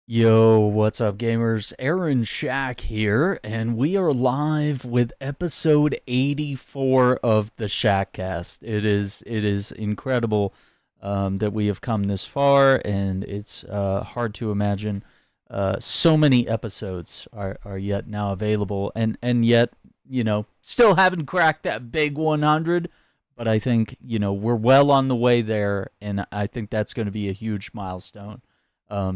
Yo, what's up, gamers? Aaron Shack here, and we are live with episode 84 of the Shackcast. It is incredible that we have come this far, and it's hard to imagine so many episodes are yet now available, and yet still haven't cracked that big 100. But I think we're well on the way there, and I think that's going to be a huge milestone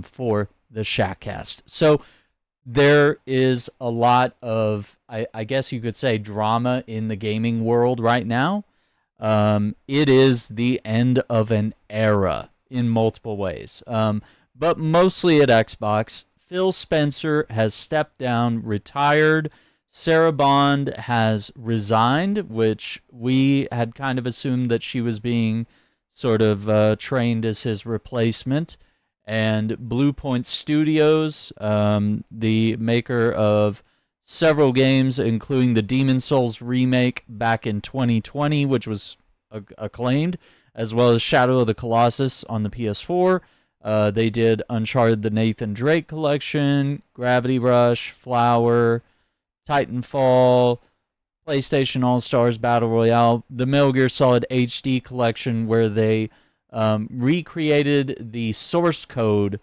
for the Shackcast. So there is a lot of, I guess you could say, drama in the gaming world right now. It is the end of an era in multiple ways, but mostly at Xbox. Phil Spencer has stepped down, retired. Sarah Bond has resigned, which we had kind of assumed that she was being sort of trained as his replacement. And BluePoint Studios, the maker of several games, including the Demon Souls remake back in 2020, which was acclaimed, as well as Shadow of the Colossus on the PS4. They did Uncharted the Nathan Drake Collection, Gravity Rush, Flower, Titanfall, PlayStation All-Stars Battle Royale, the Metal Gear Solid HD Collection, where they recreated the source code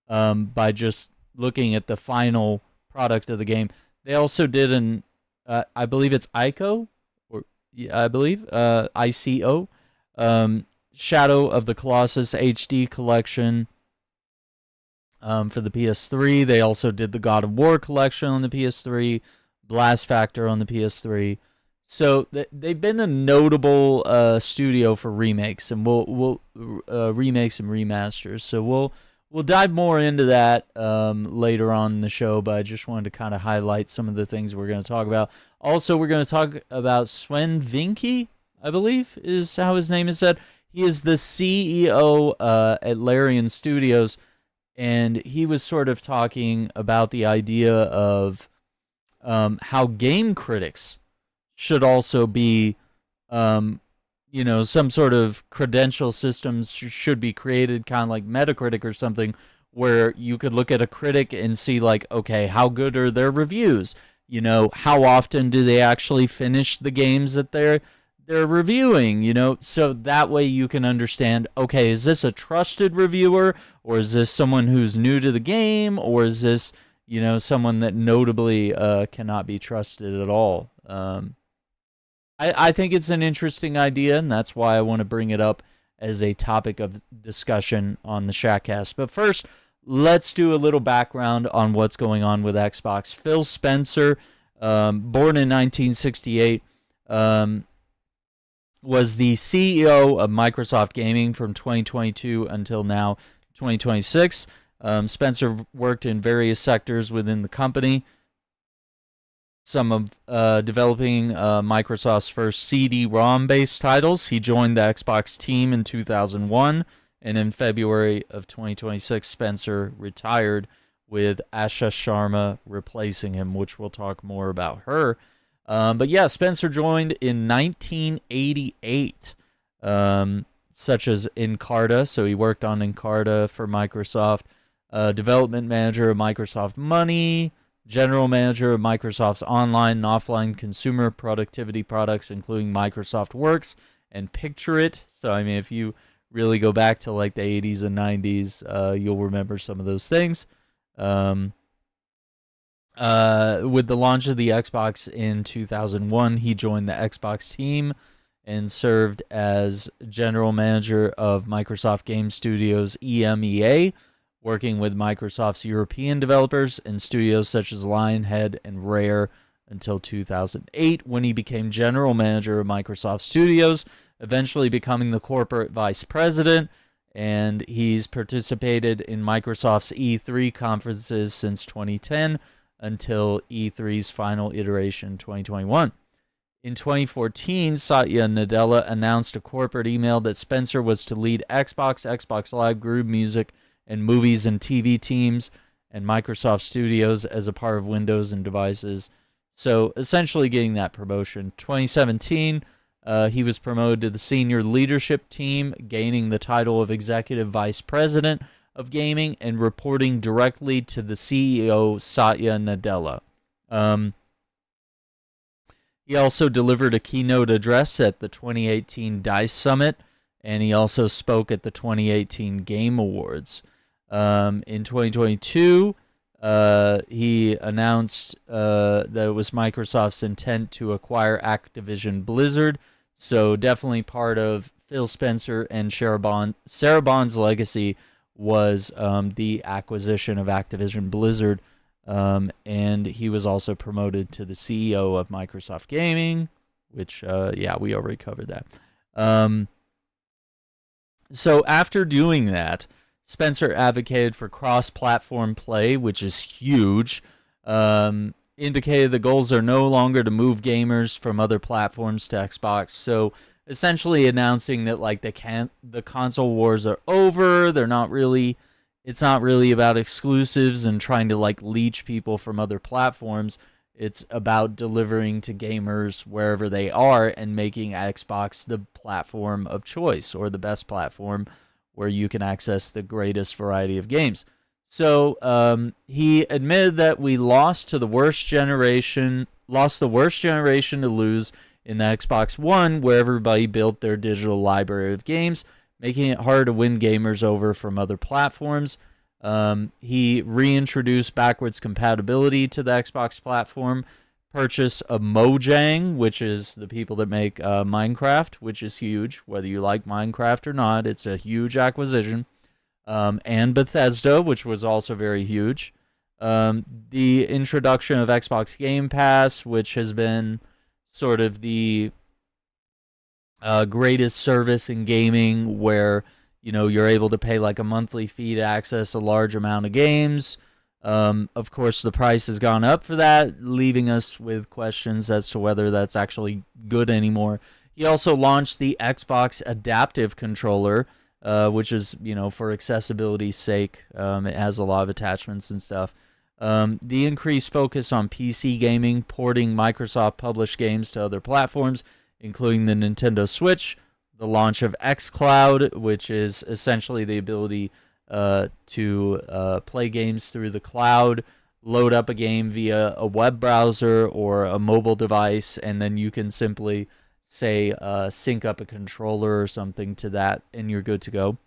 by just looking at the final product of the game. They also did I believe it's ICO, or yeah, I believe ICO, Shadow of the Colossus HD collection for the PS3. They also did the God of War collection on the PS3, Blast Factor on the PS3. So they've been a notable studio for remakes, and we'll remakes and remasters. So we'll dive more into that later on in the show. But I just wanted to kind of highlight some of the things we're going to talk about. Also, we're going to talk about Swen Vincke, I believe is how his name is said. He is the CEO at Larian Studios, and he was sort of talking about the idea of how game critics should also be, some sort of credential systems should be created, kind of like Metacritic or something, where you could look at a critic and see, like, okay, how good are their reviews? How often do they actually finish the games that they're reviewing? So that way you can understand, okay, is this a trusted reviewer, or is this someone who's new to the game, or is this, someone that notably cannot be trusted at all? I think it's an interesting idea, and that's why I want to bring it up as a topic of discussion on the Shackcast. But first, let's do a little background on what's going on with Xbox. Phil Spencer, born in 1968, was the CEO of Microsoft Gaming from 2022 until now, 2026. Spencer worked in various sectors within the company. Some of developing Microsoft's first CD-ROM-based titles. He joined the Xbox team in 2001, and in February of 2026, Spencer retired with Asha Sharma replacing him, which we'll talk more about her. But yeah, Spencer joined in 1988, such as Encarta, so he worked on Encarta for Microsoft, development manager of Microsoft Money, general manager of Microsoft's online and offline consumer productivity products, including Microsoft Works and Picture It. So, I mean, if you really go back to like the 80s and 90s, you'll remember some of those things. With the launch of the Xbox in 2001, he joined the Xbox team and served as general manager of Microsoft Game Studios EMEA, working with Microsoft's European developers and studios such as Lionhead and Rare until 2008, when he became general manager of Microsoft Studios, eventually becoming the corporate vice president. And he's participated in Microsoft's E3 conferences since 2010 until E3's final iteration in 2021. In 2014, Satya Nadella announced a corporate email that Spencer was to lead Xbox Live Group Music, and movies and TV teams, and Microsoft Studios as a part of Windows and devices. So essentially getting that promotion. 2017, he was promoted to the senior leadership team, gaining the title of executive vice president of gaming and reporting directly to the CEO, Satya Nadella. He also delivered a keynote address at the 2018 DICE Summit, and he also spoke at the 2018 Game Awards. In 2022, he announced that it was Microsoft's intent to acquire Activision Blizzard, so definitely part of Phil Spencer and Sarah Bond's legacy was the acquisition of Activision Blizzard. And he was also promoted to the CEO of Microsoft Gaming, which, we already covered that. So after doing that, Spencer advocated for cross-platform play, which is huge. Indicated the goals are no longer to move gamers from other platforms to Xbox. So essentially announcing that like the console wars are over. It's not really about exclusives and trying to like leech people from other platforms. It's about delivering to gamers wherever they are and making Xbox the platform of choice, or the best platform where you can access the greatest variety of games. So he admitted that we lost the worst generation to lose in the Xbox One, where everybody built their digital library of games, making it hard to win gamers over from other platforms. He reintroduced backwards compatibility to the Xbox platform, purchase of Mojang, which is the people that make Minecraft, which is huge. Whether you like Minecraft or not, it's a huge acquisition. And Bethesda, which was also very huge. The introduction of Xbox Game Pass, which has been sort of the greatest service in gaming, where you're able to pay like a monthly fee to access a large amount of games. Of course, the price has gone up for that, leaving us with questions as to whether that's actually good anymore. He also launched the Xbox Adaptive Controller, which is, for accessibility's sake. It has a lot of attachments and stuff. The increased focus on PC gaming, porting Microsoft-published games to other platforms, including the Nintendo Switch, the launch of xCloud, which is essentially the ability to play games through the cloud, load up a game via a web browser or a mobile device, and then you can simply, say, sync up a controller or something to that, and you're good to go.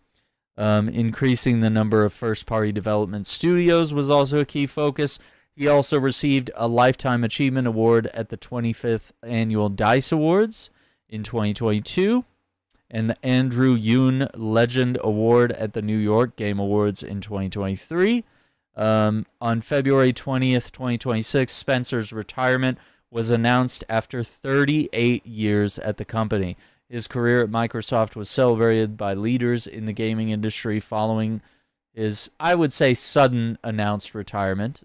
Increasing the number of first-party development studios was also a key focus. He also received a Lifetime Achievement Award at the 25th Annual DICE Awards in 2022, and the Andrew Yoon Legend Award at the New York Game Awards in 2023. On February 20th, 2026, Spencer's retirement was announced after 38 years at the company. His career at Microsoft was celebrated by leaders in the gaming industry following his, I would say, sudden announced retirement,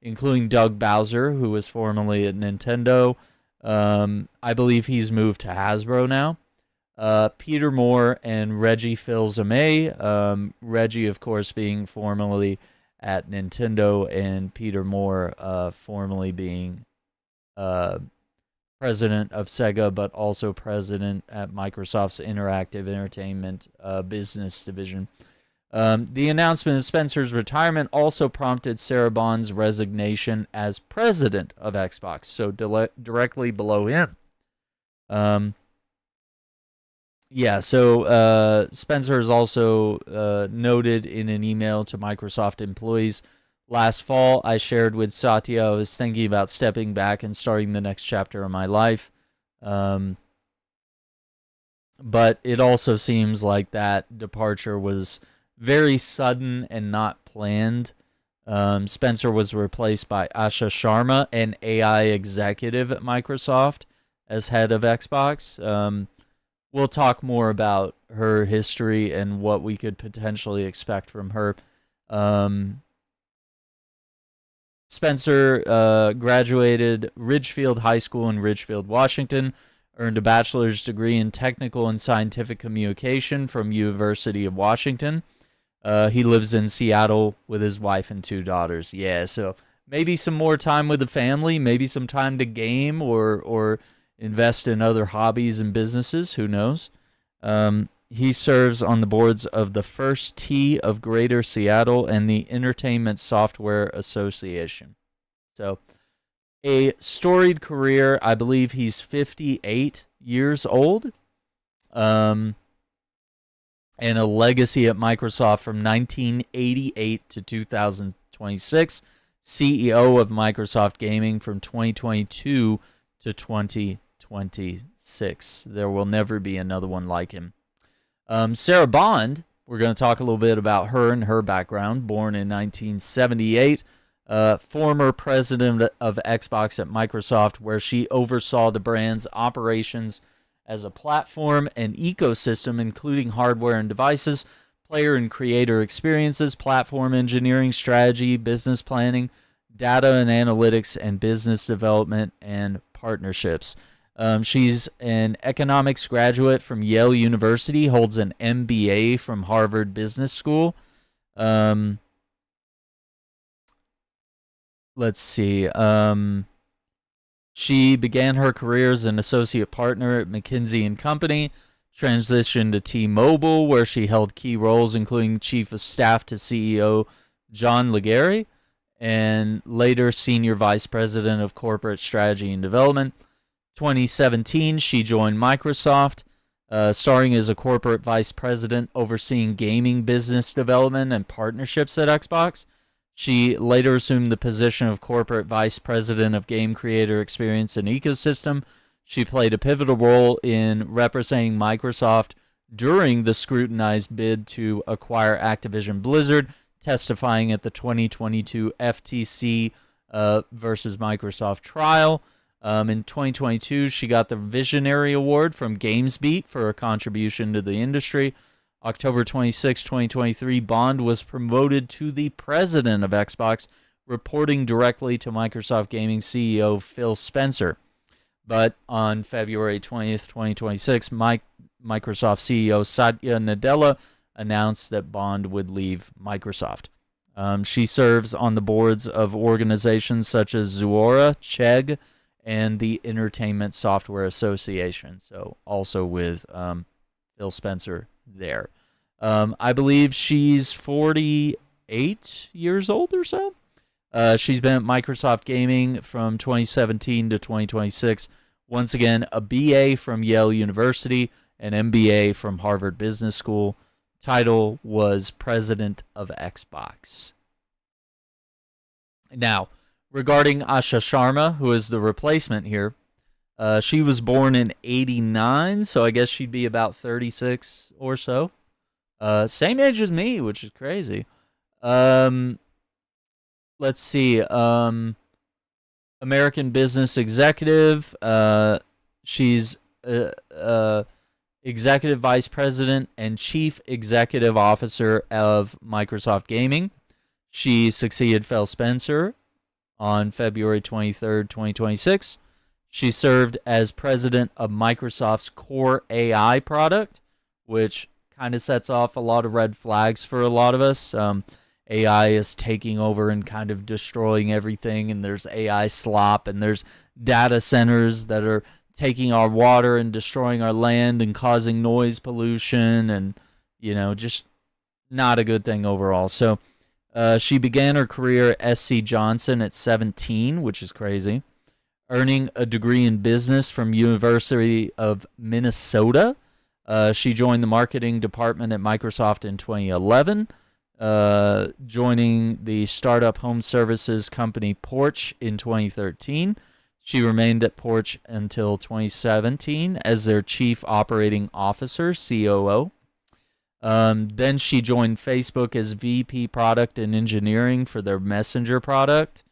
including Doug Bowser, who was formerly at Nintendo. I believe he's moved to Hasbro now. Peter Moore and Reggie Fils-Aimé. Reggie, of course, being formerly at Nintendo, and Peter Moore formerly being president of Sega, but also president at Microsoft's Interactive Entertainment business division. The announcement of Spencer's retirement also prompted Sarah Bond's resignation as president of Xbox, so directly below him. So Spencer is also noted in an email to Microsoft employees. Last fall, I shared with Satya I was thinking about stepping back and starting the next chapter of my life. But it also seems like that departure was very sudden and not planned. Spencer was replaced by Asha Sharma, an AI executive at Microsoft, as head of Xbox. We'll talk more about her history and what we could potentially expect from her. Spencer graduated Ridgefield High School in Ridgefield, Washington, earned a bachelor's degree in technical and scientific communication from University of Washington. He lives in Seattle with his wife and 2 daughters. Yeah, so maybe some more time with the family, maybe some time to game or invest in other hobbies and businesses. Who knows? he serves on the boards of the First Tee of Greater Seattle and the Entertainment Software Association. So, a storied career. I believe he's 58 years old. And a legacy at Microsoft from 1988 to 2026. CEO of Microsoft Gaming from 2022 to 2026. There will never be another one like him. Sarah Bond, we're going to talk a little bit about her and her background. Born in 1978, former president of Xbox at Microsoft, where she oversaw the brand's operations as a platform and ecosystem, including hardware and devices, player and creator experiences, platform engineering, strategy, business planning, data and analytics, and business development and partnerships. She's an economics graduate from Yale University, holds an MBA from Harvard Business School. Let's see. She began her career as an associate partner at McKinsey & Company, transitioned to T-Mobile, where she held key roles, including chief of staff to CEO John Legere, and later senior vice president of corporate strategy and development. 2017, she joined Microsoft, starting as a corporate vice president overseeing gaming business development and partnerships at Xbox. She later assumed the position of corporate vice president of game creator experience and ecosystem. She played a pivotal role in representing Microsoft during the scrutinized bid to acquire Activision Blizzard, testifying at the 2022 FTC versus Microsoft trial. In 2022, she got the Visionary Award from GamesBeat for her contribution to the industry. October 26, 2023, Bond was promoted to the president of Xbox, reporting directly to Microsoft Gaming CEO Phil Spencer. But on February 20th, 2026, Microsoft CEO Satya Nadella announced that Bond would leave Microsoft. She serves on the boards of organizations such as Zuora, Chegg, and the Entertainment Software Association. So also with Phil Spencer there. I believe she's 48 years old or so. She's been at Microsoft Gaming from 2017 to 2026. Once again, a BA from Yale University, an MBA from Harvard Business School. Title was President of Xbox. Now, regarding Asha Sharma, who is the replacement here, she was born in 89, so I guess she'd be about 36 or so. Same age as me, which is crazy. Let's see. American business executive. She's executive vice president and chief executive officer of Microsoft Gaming. She succeeded Phil Spencer on February 23rd, 2026. She served as president of Microsoft's Core AI product, which kind of sets off a lot of red flags for a lot of us. AI is taking over and kind of destroying everything, and there's AI slop, and there's data centers that are taking our water and destroying our land and causing noise pollution, and, you know, just not a good thing overall. So she began her career at SC Johnson at 17, which is crazy, earning a degree in business from University of Minnesota. She joined the marketing department at Microsoft in 2011, joining the startup home services company Porch in 2013. She remained at Porch until 2017 as their chief operating officer, COO. Then she joined Facebook as VP product and engineering for their Messenger product,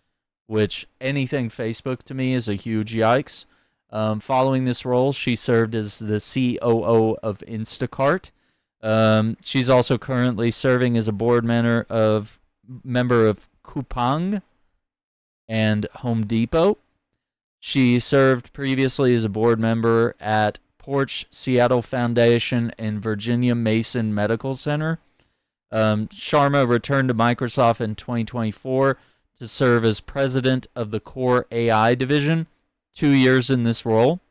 which anything Facebook to me is a huge yikes. Following this role, she served as the COO of Instacart. She's also currently serving as a board member of Coupang and Home Depot. She served previously as a board member at Porch, Seattle Foundation, and Virginia Mason Medical Center. Sharma returned to Microsoft in 2024 to serve as president of the Core AI division. 2 years in this role.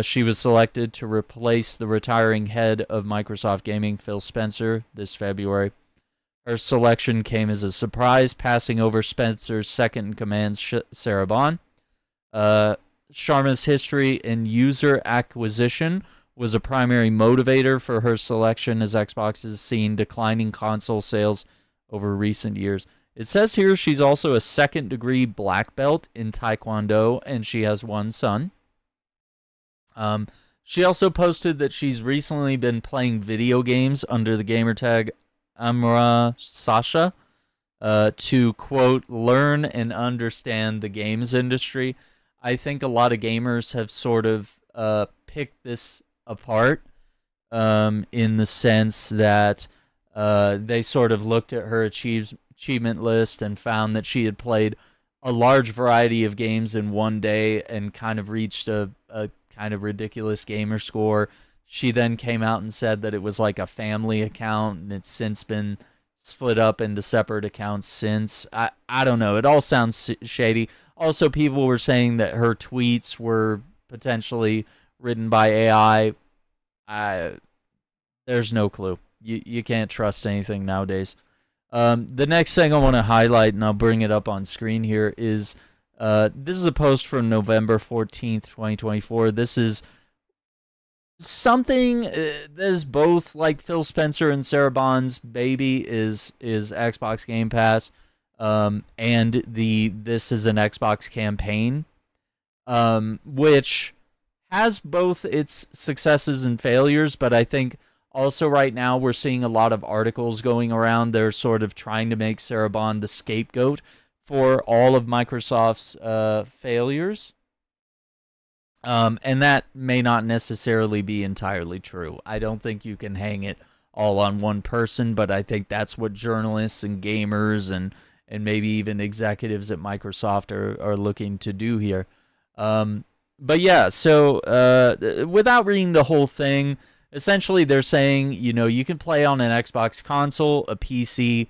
She was selected to replace the retiring head of Microsoft Gaming, Phil Spencer, this February. Her selection came as a surprise, passing over Spencer's second-in-command, Sarah Bond. Sharma's history in user acquisition was a primary motivator for her selection, as Xbox has seen declining console sales over recent years. It says here she's also a second-degree black belt in Taekwondo, and she has one son. She also posted that she's recently been playing video games under the gamertag Amra Sasha to, quote, learn and understand the games industry. I think a lot of gamers have sort of picked this apart in the sense that they sort of looked at her achievement list and found that she had played a large variety of games in one day and kind of reached a kind of ridiculous gamer score. She then came out and said that it was like a family account, and it's since been split up into separate accounts since. I don't know. It all sounds shady. Also, people were saying that her tweets were potentially written by AI. There's no clue. You can't trust anything nowadays. The next thing I want to highlight, and I'll bring it up on screen here, is this is a post from November 14th, 2024. This is something that is both like Phil Spencer and Sarah Bond's baby is Xbox Game Pass, and this is an Xbox campaign, which has both its successes and failures, but I think also right now we're seeing a lot of articles going around. They're sort of trying to make Sarah Bond the scapegoat for all of Microsoft's failures. And that may not necessarily be entirely true. I don't think you can hang it all on one person, but I think that's what journalists and gamers and maybe even executives at Microsoft are looking to do here. But yeah, so without reading the whole thing, essentially they're saying, you can play on an Xbox console, a PC,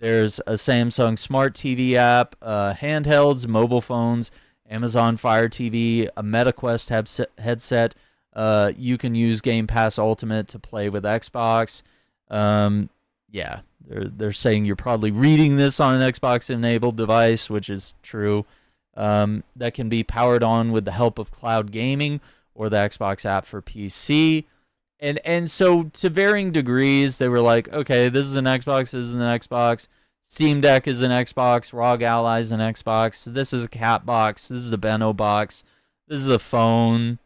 there's a Samsung Smart TV app, handhelds, mobile phones, Amazon Fire TV, a MetaQuest headset. You can use Game Pass Ultimate to play with Xbox. Yeah, they're saying you're probably reading this on an Xbox-enabled device, which is true. That can be powered on with the help of cloud gaming or the Xbox app for PC. And so to varying degrees, they were like, okay, this is an Xbox, this is an Xbox. Steam Deck is an Xbox. ROG Ally is an Xbox. This is a cat box. This is a Beno box. This is a phone,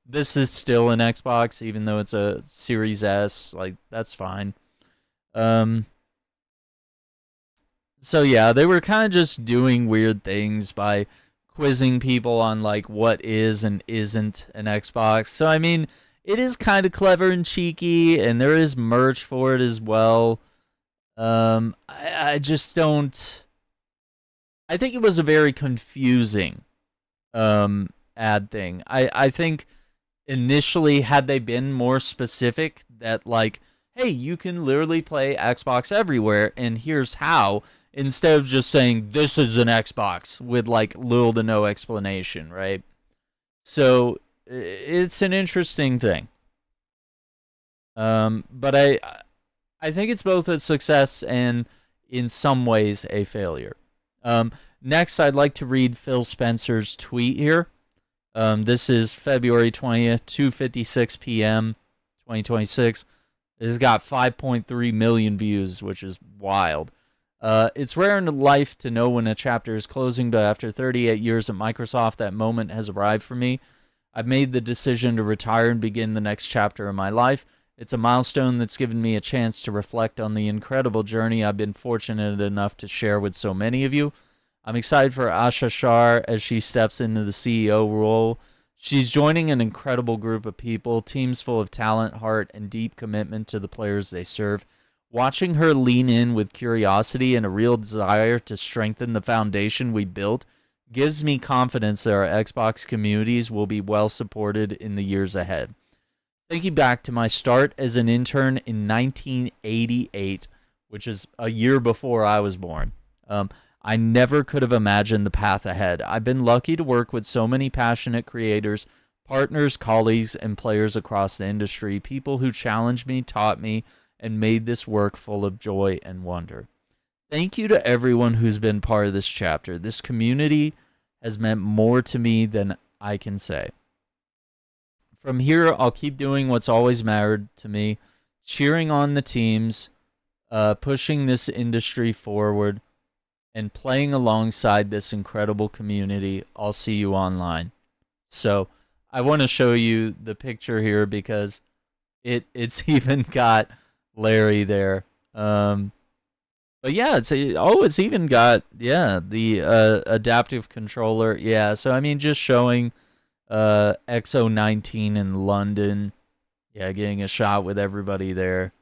This is still an Xbox, even though it's a Series S. Like, that's fine. So yeah, they were kind of just doing weird things by quizzing people on like what is and isn't an Xbox. So I mean, it is kind of clever and cheeky, and there is merch for it as well. I just don't. I think it was a very confusing ad thing. I think initially, had they been more specific that like, hey, you can literally play Xbox everywhere, and here's how, instead of just saying this is an Xbox with like little to no explanation, right? So it's an interesting thing. But I think it's both a success and in some ways a failure. Next, I'd like to read Phil Spencer's tweet here. This is February 20th, 2:56 p.m., 2026. It has got 5.3 million views, which is wild. It's rare in life to know when a chapter is closing, but after 38 years at Microsoft, that moment has arrived for me. I've made the decision to retire and begin the next chapter of my life. It's a milestone that's given me a chance to reflect on the incredible journey I've been fortunate enough to share with so many of you. I'm excited for Asha Sharma as she steps into the CEO role. She's joining an incredible group of people, teams full of talent, heart, and deep commitment to the players they serve. Watching her lean in with curiosity and a real desire to strengthen the foundation we built gives me confidence that our Xbox communities will be well supported in the years ahead. Thinking back to my start as an intern in 1988, which is a year before I was born, I never could have imagined the path ahead. I've been lucky to work with so many passionate creators, partners, colleagues, and players across the industry, people who challenged me, taught me, and made this work full of joy and wonder. Thank you to everyone who's been part of this chapter. This community has meant more to me than I can say. From here, I'll keep doing what's always mattered to me, cheering on the teams, pushing this industry forward, and playing alongside this incredible community. I'll see you online. So I want to show you the picture here because it's even got Larry there. But yeah, it's even got the adaptive controller. Yeah, so I mean, just showing XO19 in London. Yeah, getting a shot with everybody there.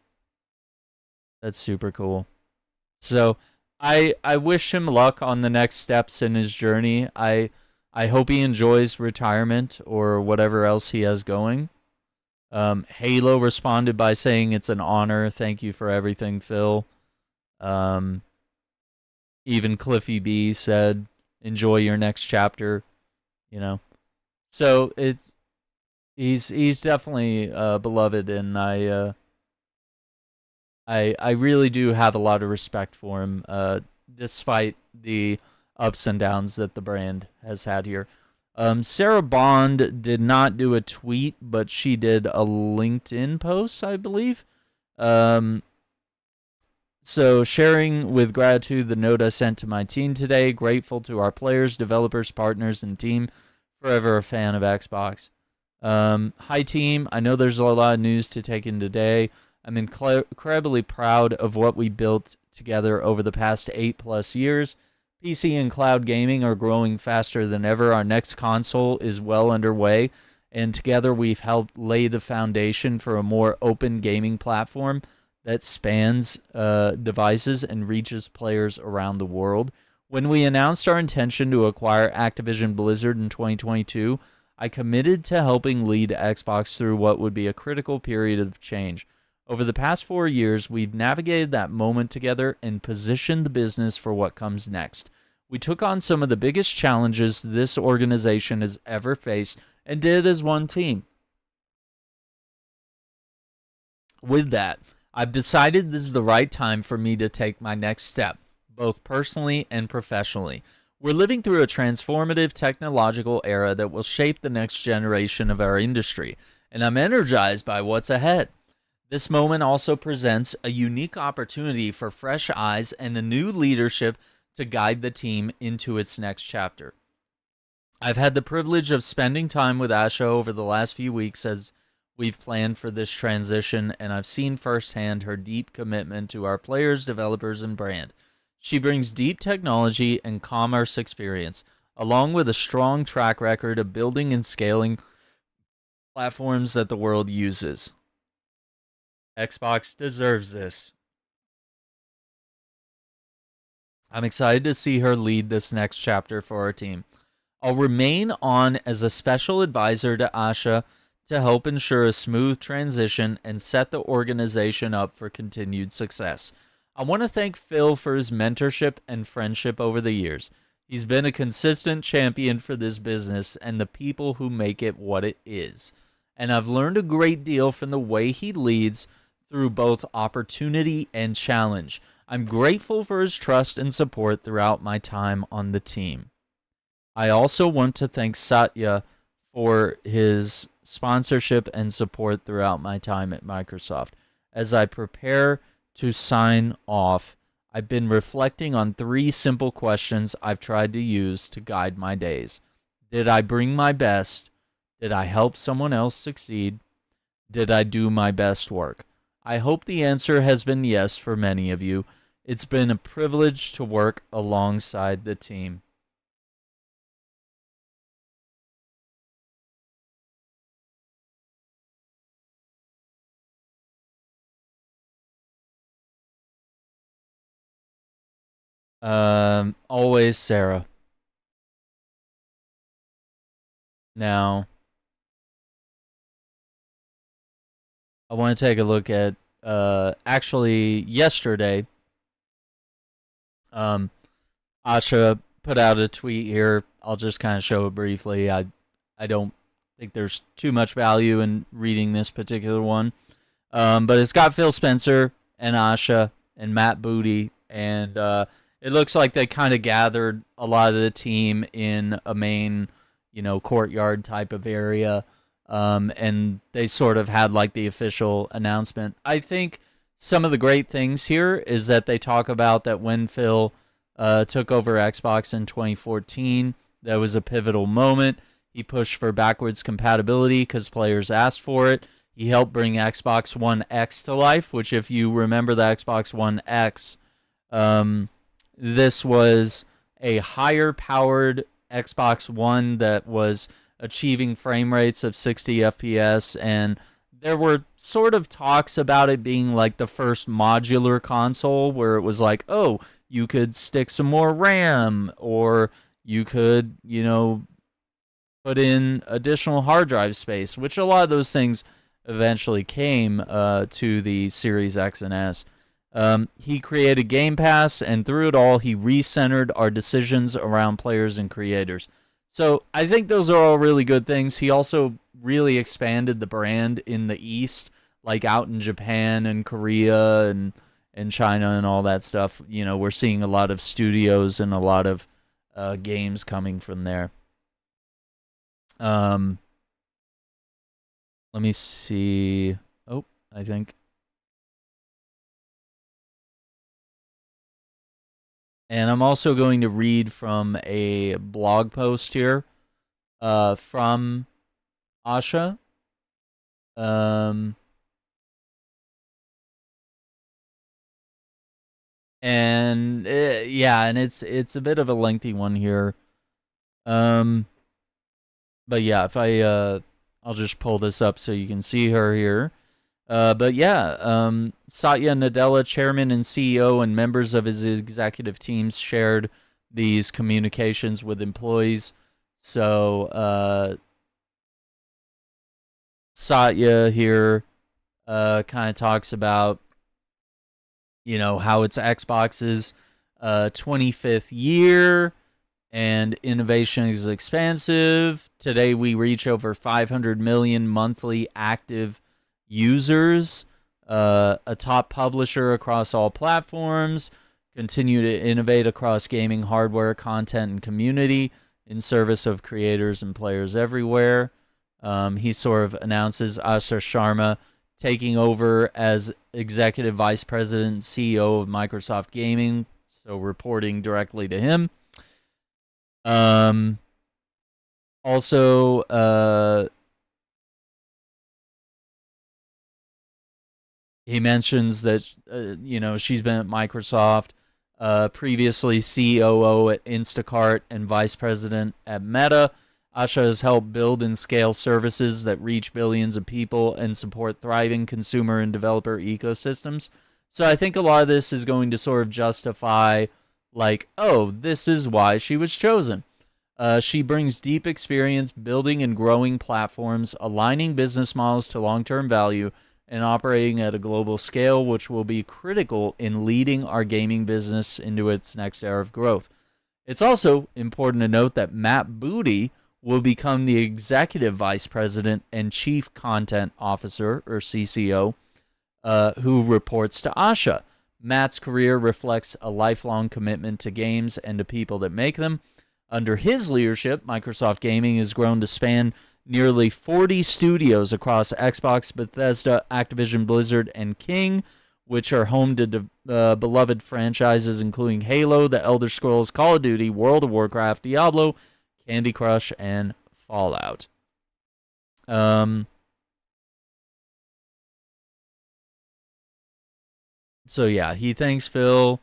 That's super cool. So I wish him luck on the next steps in his journey. I hope he enjoys retirement or whatever else he has going. Halo responded by saying it's an honor. Thank you for everything, Phil. Even Cliffy B said, enjoy your next chapter. You know, so he's definitely beloved, and I really do have a lot of respect for him, despite the ups and downs that the brand has had here. Sarah Bond did not do a tweet, but she did a LinkedIn post, I believe. So sharing with gratitude the note I sent to my team today. Grateful to our players, developers, partners, and team. Forever a fan of Xbox. Hi team. I know there's a lot of news to take in today. I'm incredibly proud of what we built together over the past 8+ years. PC and cloud gaming are growing faster than ever. Our next console is well underway, and together we've helped lay the foundation for a more open gaming platform that spans devices and reaches players around the world. When we announced our intention to acquire Activision Blizzard in 2022, I committed to helping lead Xbox through what would be a critical period of change. Over the past 4 years, we've navigated that moment together and positioned the business for what comes next. We took on some of the biggest challenges this organization has ever faced and did as one team. With that, I've decided this is the right time for me to take my next step, both personally and professionally. We're living through a transformative technological era that will shape the next generation of our industry, and I'm energized by what's ahead. This moment also presents a unique opportunity for fresh eyes and a new leadership to guide the team into its next chapter. I've had the privilege of spending time with Asha over the last few weeks as we've planned for this transition, and I've seen firsthand her deep commitment to our players, developers, and brand. She brings deep technology and commerce experience, along with a strong track record of building and scaling platforms that the world uses. Xbox deserves this. I'm excited to see her lead this next chapter for our team. I'll remain on as a special advisor to Asha to help ensure a smooth transition and set the organization up for continued success. I want to thank Phil for his mentorship and friendship over the years. He's been a consistent champion for this business and the people who make it what it is. And I've learned a great deal from the way he leads through both opportunity and challenge. I'm grateful for his trust and support throughout my time on the team. I also want to thank Satya for his sponsorship and support throughout my time at Microsoft. As I prepare to sign off, I've been reflecting on 3 simple questions I've tried to use to guide my days. Did I bring my best? Did I help someone else succeed? Did I do my best work? I hope the answer has been yes for many of you. It's been a privilege to work alongside the team. Always Sarah. Now, I want to take a look at actually yesterday. Asha put out a tweet here. I'll just kind of show it briefly. I don't think there's too much value in reading this particular one. But it's got Phil Spencer and Asha and Matt Booty, and it looks like they kind of gathered a lot of the team in a main, courtyard type of area, and they sort of had like the official announcement. I think some of the great things here is that they talk about that when Phil took over Xbox in 2014, that was a pivotal moment. He pushed for backwards compatibility because players asked for it. He helped bring Xbox One X to life, which, if you remember the Xbox One X, this was a higher powered Xbox One that was achieving frame rates of 60 FPS, and there were sort of talks about it being like the first modular console where it was like, oh, you could stick some more RAM, or you could, put in additional hard drive space, which a lot of those things eventually came to the Series X and S. He created Game Pass, and through it all, he recentered our decisions around players and creators. So I think those are all really good things. He also really expanded the brand in the East, like out in Japan and Korea and China and all that stuff. We're seeing a lot of studios and a lot of games coming from there. Let me see. Oh, I think. And I'm also going to read from a blog post here from Asha. And and it's a bit of a lengthy one here. But yeah, if I'll just pull this up so you can see her here. But yeah, Satya Nadella, chairman and CEO, and members of his executive teams shared these communications with employees. So Satya here kind of talks about, how it's Xbox's 25th year and innovation is expansive. Today we reach over 500 million monthly active users, a top publisher across all platforms, continue to innovate across gaming hardware, content, and community in service of creators and players everywhere. He sort of announces Asha Sharma taking over as executive vice president and CEO of Microsoft Gaming, so reporting directly to him. Also, he mentions that, she's been at Microsoft, previously COO at Instacart and vice president at Meta. Asha has helped build and scale services that reach billions of people and support thriving consumer and developer ecosystems. So I think a lot of this is going to sort of justify, like, oh, this is why she was chosen. She brings deep experience building and growing platforms, aligning business models to long-term value, and operating at a global scale, which will be critical in leading our gaming business into its next era of growth. It's also important to note that Matt Booty will become the executive vice president and chief content officer, or CCO, who reports to Asha. Matt's career reflects a lifelong commitment to games and to people that make them. Under his leadership, Microsoft Gaming has grown to span nearly 40 studios across Xbox, Bethesda, Activision Blizzard, and King, which are home to beloved franchises including Halo, The Elder Scrolls, Call of Duty, World of Warcraft, Diablo, Candy Crush, and Fallout. So yeah, he thanks Phil.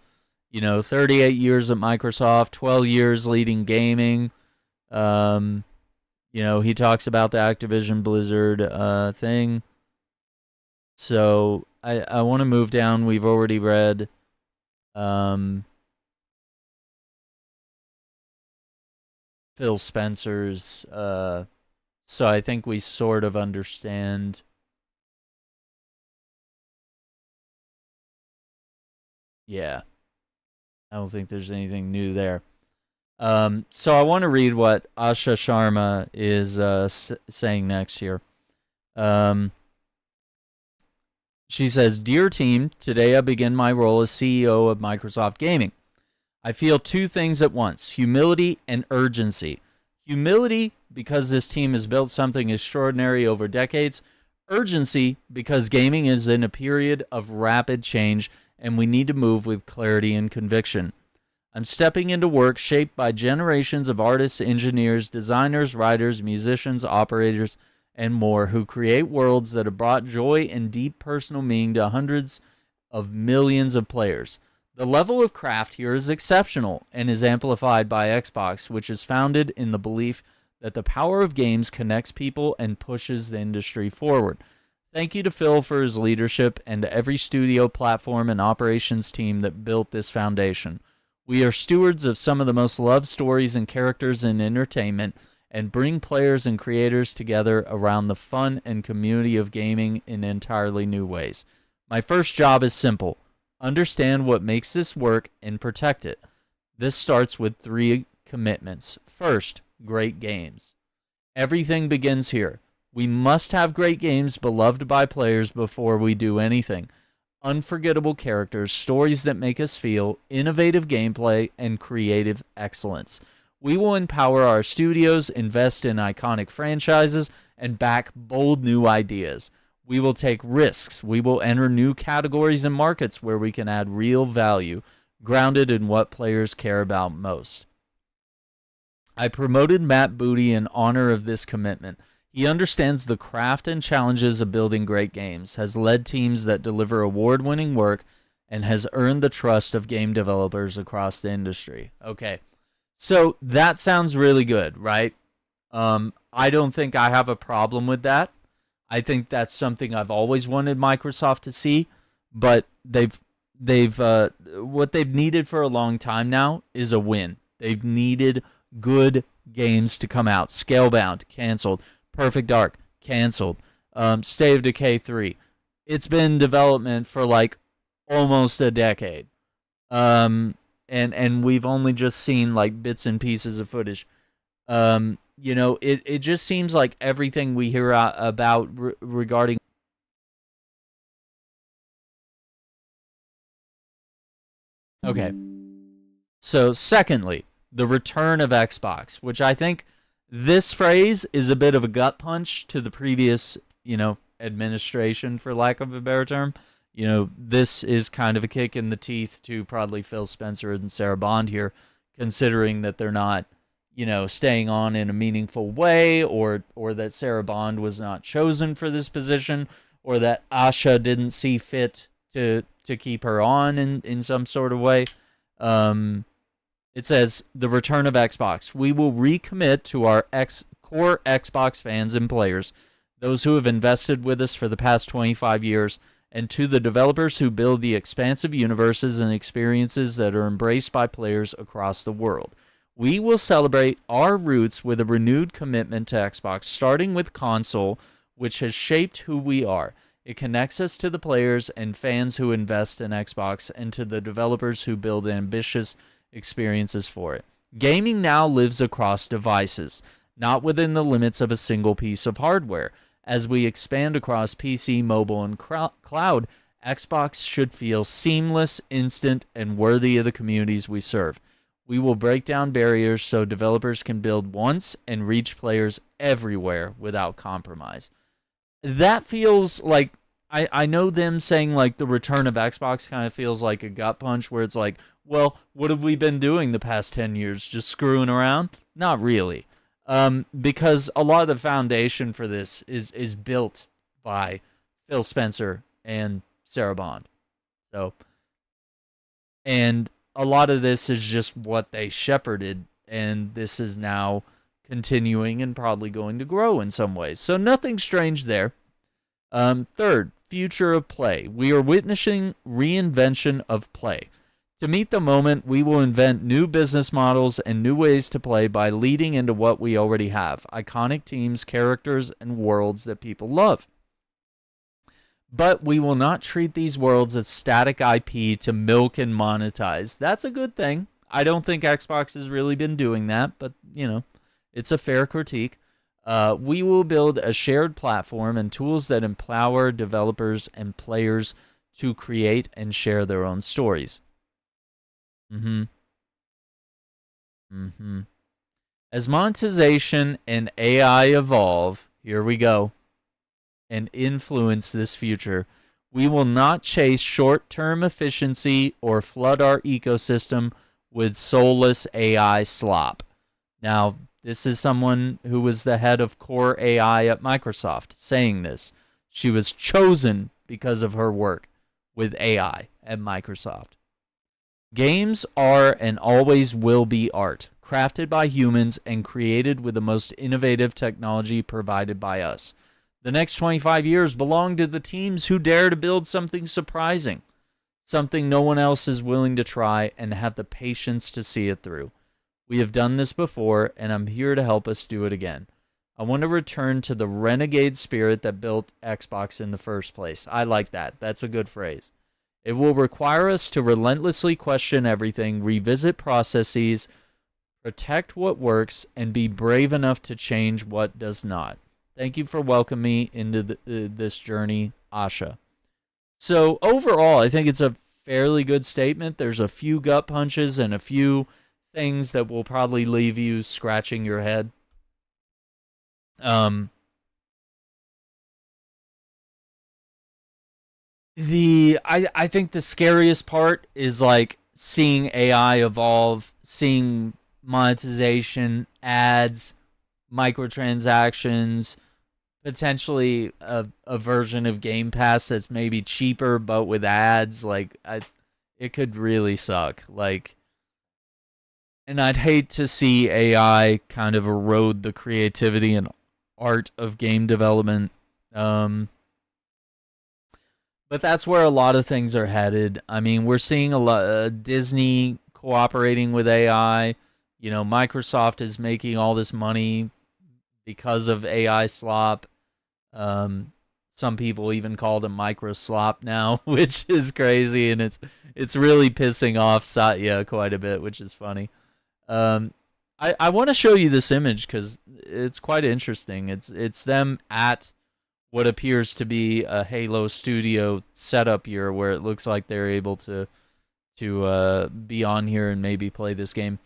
38 years at Microsoft, 12 years leading gaming. He talks about the Activision Blizzard thing. So I want to move down. We've already read Phil Spencer's, so I think we sort of understand. Yeah. I don't think there's anything new there. So I want to read what Asha Sharma is saying next here. She says, "Dear team, today I begin my role as CEO of Microsoft Gaming. I feel two things at once, humility and urgency. Humility, because this team has built something extraordinary over decades. Urgency, because gaming is in a period of rapid change and we need to move with clarity and conviction. I'm stepping into work shaped by generations of artists, engineers, designers, writers, musicians, operators, and more who create worlds that have brought joy and deep personal meaning to hundreds of millions of players. The level of craft here is exceptional and is amplified by Xbox, which is founded in the belief that the power of games connects people and pushes the industry forward. Thank you to Phil for his leadership and to every studio, platform, and operations team that built this foundation. We are stewards of some of the most loved stories and characters in entertainment and bring players and creators together around the fun and community of gaming in entirely new ways. My first job is simple. Understand what makes this work and protect it. This starts with 3 commitments. First, great games. Everything begins here. We must have great games beloved by players before we do anything. Unforgettable characters, stories that make us feel, innovative gameplay, and creative excellence. We will empower our studios, invest in iconic franchises, and back bold new ideas. We will take risks. We will enter new categories and markets where we can add real value, grounded in what players care about most. I promoted Matt Booty in honor of this commitment. He understands the craft and challenges of building great games, has led teams that deliver award-winning work, and has earned the trust of game developers across the industry. Okay, so that sounds really good, right? I don't think I have a problem with that. I think that's something I've always wanted Microsoft to see, but what they've needed for a long time now is a win. They've needed good games to come out. Scalebound, canceled. Perfect Dark, canceled. State of Decay 3. It's been in development for like almost a decade. And we've only just seen like bits and pieces of footage. It just seems like everything we hear about regarding. Okay. So, secondly, the return of Xbox, which I think this phrase is a bit of a gut punch to the previous, administration, for lack of a better term. This is kind of a kick in the teeth to probably Phil Spencer and Sarah Bond here, considering that they're not, staying on in a meaningful way, or that Sarah Bond was not chosen for this position, or that Asha didn't see fit to keep her on in some sort of way. It says, the return of Xbox. We will recommit to our core Xbox fans and players, those who have invested with us for the past 25 years, and to the developers who build the expansive universes and experiences that are embraced by players across the world. We will celebrate our roots with a renewed commitment to Xbox, starting with console, which has shaped who we are. It connects us to the players and fans who invest in Xbox and to the developers who build ambitious experiences for it. Gaming now lives across devices, not within the limits of a single piece of hardware. As we expand across PC, mobile, and cloud, Xbox should feel seamless, instant, and worthy of the communities we serve. We will break down barriers so developers can build once and reach players everywhere without compromise. That feels like, I know them saying like the return of Xbox kind of feels like a gut punch where it's like, well, what have we been doing the past 10 years? Just screwing around? Not really. Because a lot of the foundation for this is built by Phil Spencer and Sarah Bond. So, and a lot of this is just what they shepherded, and this is now continuing and probably going to grow in some ways. So nothing strange there. Third, future of play. We are witnessing reinvention of play. To meet the moment, we will invent new business models and new ways to play by leading into what we already have. Iconic teams, characters, and worlds that people love. But we will not treat these worlds as static IP to milk and monetize. That's a good thing. I don't think Xbox has really been doing that, but, it's a fair critique. We will build a shared platform and tools that empower developers and players to create and share their own stories. Mm-hmm. Mm-hmm. As monetization and AI evolve, here we go, and influence this future, we will not chase short-term efficiency or flood our ecosystem with soulless AI slop. Now, this is someone who was the head of core AI at Microsoft saying this. She was chosen because of her work with AI at Microsoft. Games are and always will be art, crafted by humans and created with the most innovative technology provided by us. The next 25 years belong to the teams who dare to build something surprising, something no one else is willing to try, and have the patience to see it through. We have done this before, and I'm here to help us do it again. I want to return to the renegade spirit that built Xbox in the first place. I like that. That's a good phrase. It will require us to relentlessly question everything, revisit processes, protect what works, and be brave enough to change what does not. Thank you for welcoming me into this journey, Asha. So overall, I think it's a fairly good statement. There's a few gut punches and a few things that will probably leave you scratching your head. I think the scariest part is like seeing AI evolve, seeing monetization, ads, microtransactions, potentially a version of Game Pass that's maybe cheaper but with ads. Like, it could really suck. Like, and I'd hate to see AI kind of erode the creativity and art of game development. But that's where a lot of things are headed. I mean, we're seeing a lot Disney cooperating with AI. Microsoft is making all this money because of AI slop. Some people even call it micro slop now, which is crazy, and it's really pissing off Satya quite a bit, which is funny. I want to show you this image because it's quite interesting. It's them at what appears to be a Halo Studio setup here, where it looks like they're able to be on here and maybe play this game.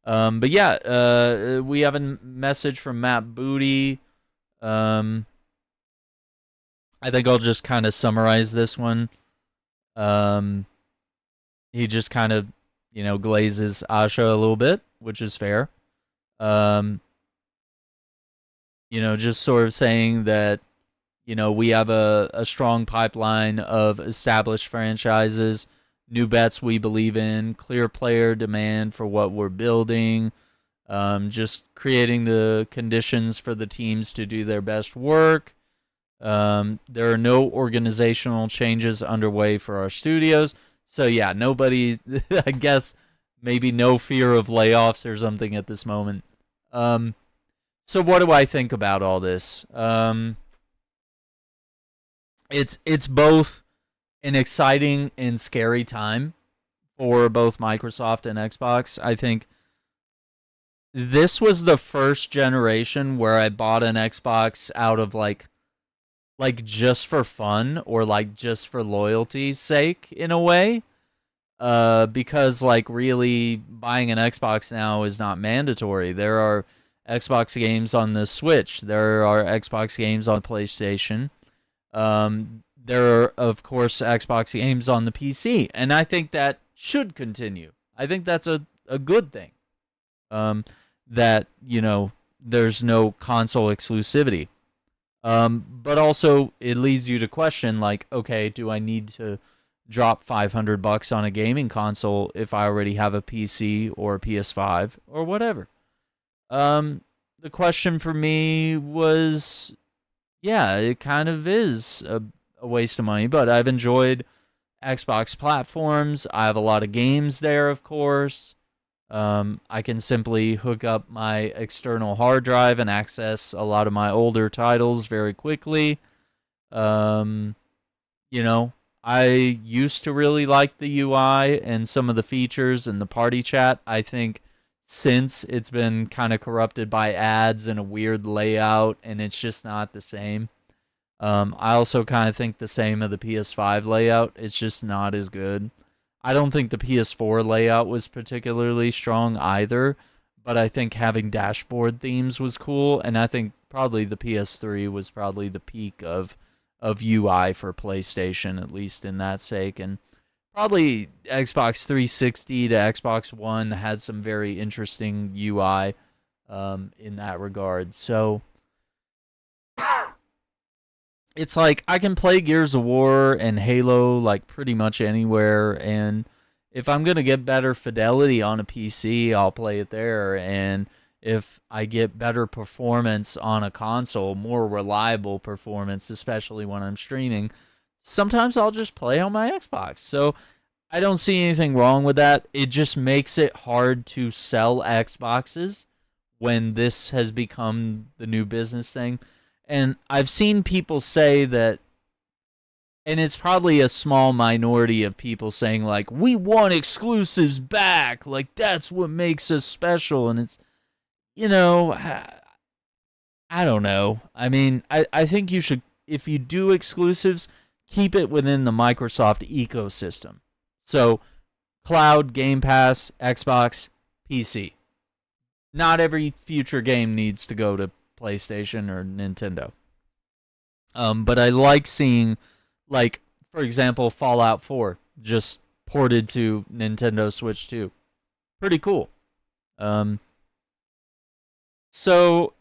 But yeah, we have a message from Matt Booty. I think I'll just kind of summarize this one. He just kind of, glazes Asha a little bit, which is fair. Just sort of saying that, we have a strong pipeline of established franchises, new bets we believe in, clear player demand for what we're building, just creating the conditions for the teams to do their best work. There are no organizational changes underway for our studios. So yeah, nobody, I guess, maybe no fear of layoffs or something at this moment. So what do I think about all this? It's both an exciting and scary time for both Microsoft and Xbox. I think this was the first generation where I bought an Xbox out of like just for fun or like just for loyalty's sake in a way. Because like really buying an Xbox now is not mandatory. There are Xbox games on the Switch. There are Xbox games on PlayStation. There are, of course, Xbox games on the PC. And I think that should continue. I think that's a good thing. That, there's no console exclusivity. But also it leads you to question, like, okay, do I need to drop $500 on a gaming console if I already have a PC or a PS5 or whatever? The question for me was, yeah, it kind of is a waste of money, but I've enjoyed Xbox platforms. I have a lot of games there, of course. I can simply hook up my external hard drive and access a lot of my older titles very quickly. I used to really like the UI and some of the features and the party chat. I think since it's been kind of corrupted by ads and a weird layout, and it's just not the same. I also kind of think the same of the PS5 layout. It's just not as good. I don't think the PS4 layout was particularly strong either, but I think having dashboard themes was cool, and I think probably the PS3 was probably the peak of UI for PlayStation, at least in that sake, and probably Xbox 360 to Xbox One had some very interesting UI in that regard. So it's like I can play Gears of War and Halo like pretty much anywhere, and if I'm gonna get better fidelity on a PC, I'll play it there. And if I get better performance on a console, more reliable performance, especially when I'm streaming, sometimes I'll just play on my Xbox. So I don't see anything wrong with that. It just makes it hard to sell Xboxes when this has become the new business thing. And I've seen people say that, and it's probably a small minority of people saying, like, we want exclusives back. Like, that's what makes us special. And it's, you know, I don't know. I mean, I think you should, if you do exclusives, keep it within the Microsoft ecosystem. So, cloud, Game Pass, Xbox, PC. Not every future game needs to go to PlayStation or Nintendo. But I like seeing, like, for example, Fallout 4 just ported to Nintendo Switch 2. Pretty cool. So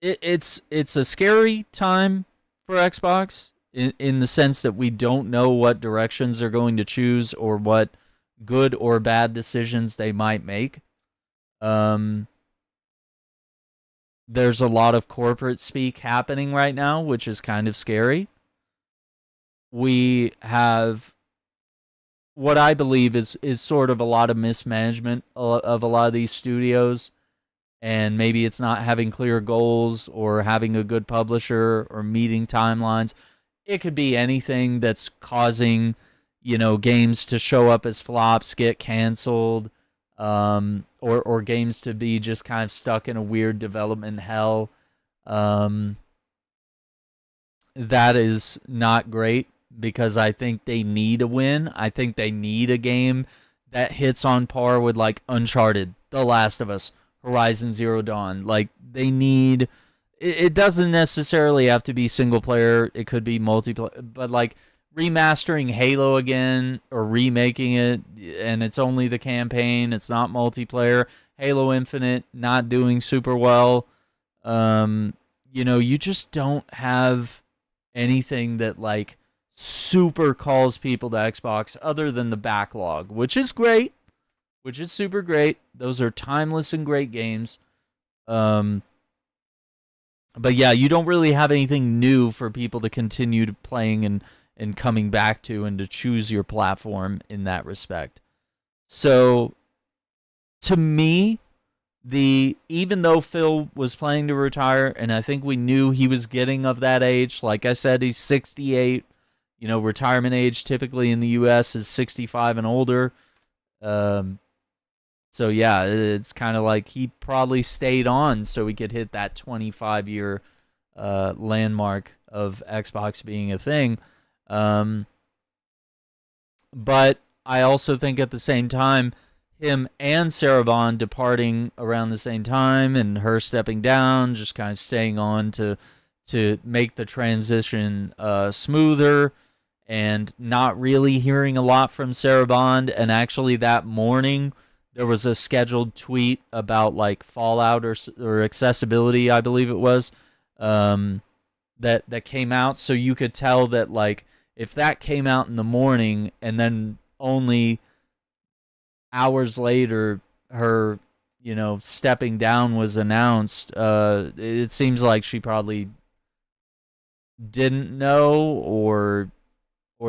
it's a scary time for Xbox in the sense that we don't know what directions they're going to choose or what good or bad decisions they might make. There's a lot of corporate speak happening right now, which is kind of scary. We have what I believe is sort of a lot of mismanagement of a lot of these studios, and maybe it's not having clear goals or having a good publisher or meeting timelines. It could be anything that's causing, games to show up as flops, get canceled, or games to be just kind of stuck in a weird development hell. That is not great because I think they need a win. I think they need a game that hits on par with like Uncharted, The Last of Us, Horizon Zero Dawn. Like they need. It doesn't necessarily have to be single player. It could be multiplayer, but like remastering Halo again or remaking it, and it's only the campaign, it's not multiplayer. Halo Infinite not doing super well. You just don't have anything that like super calls people to Xbox other than the backlog, which is great, which is super great. Those are timeless and great games. But yeah, you don't really have anything new for people to continue to playing and coming back to and to choose your platform in that respect. So to me, even though Phil was planning to retire, and I think we knew he was getting of that age, like I said, he's 68. Retirement age typically in the U.S. is 65 and older. So yeah, it's kind of like he probably stayed on so he could hit that 25-year landmark of Xbox being a thing. But I also think at the same time, him and Sarah Bond departing around the same time and her stepping down, just kind of staying on to make the transition smoother, and not really hearing a lot from Sarah Bond. And actually that morning, there was a scheduled tweet about like Fallout or accessibility, I believe it was, that came out. So you could tell that like if that came out in the morning and then only hours later her stepping down was announced, it seems like she probably didn't know, or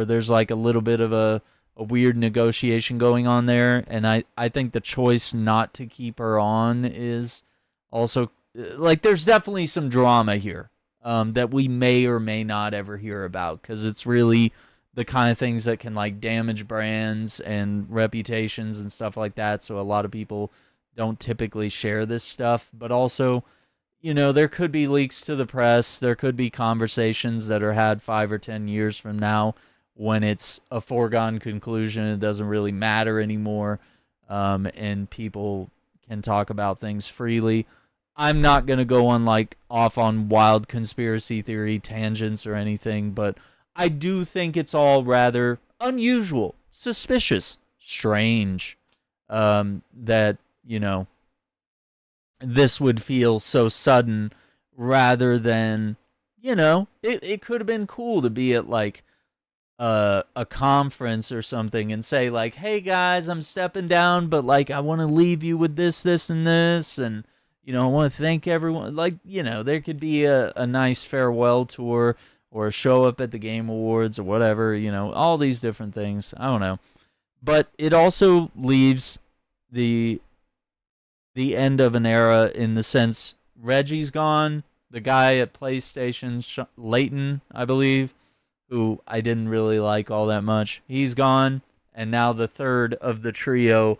there's like a little bit of a weird negotiation going on there. And I think the choice not to keep her on is also like there's definitely some drama here that we may or may not ever hear about, because it's really the kind of things that can like damage brands and reputations and stuff like that. So a lot of people don't typically share this stuff, but also, you know, there could be leaks to the press. There could be conversations that are had 5 or 10 years from now when it's a foregone conclusion. It doesn't really matter anymore. And people can talk about things freely. I'm not going to go on like off on wild conspiracy theory tangents or anything, but I do think it's all rather unusual, suspicious, strange, that, you know, this would feel so sudden rather than, you know, it could have been cool to be at like a conference or something and say like, hey guys, I'm stepping down, but like I want to leave you with this, this, and this, and you know, I want to thank everyone. Like, you know, there could be a nice farewell tour or a show up at the Game Awards or whatever, you know, all these different things. I don't know. But it also leaves the end of an era in the sense Reggie's gone. The guy at PlayStation, Layton, I believe, who I didn't really like all that much, he's gone. And now the third of the trio,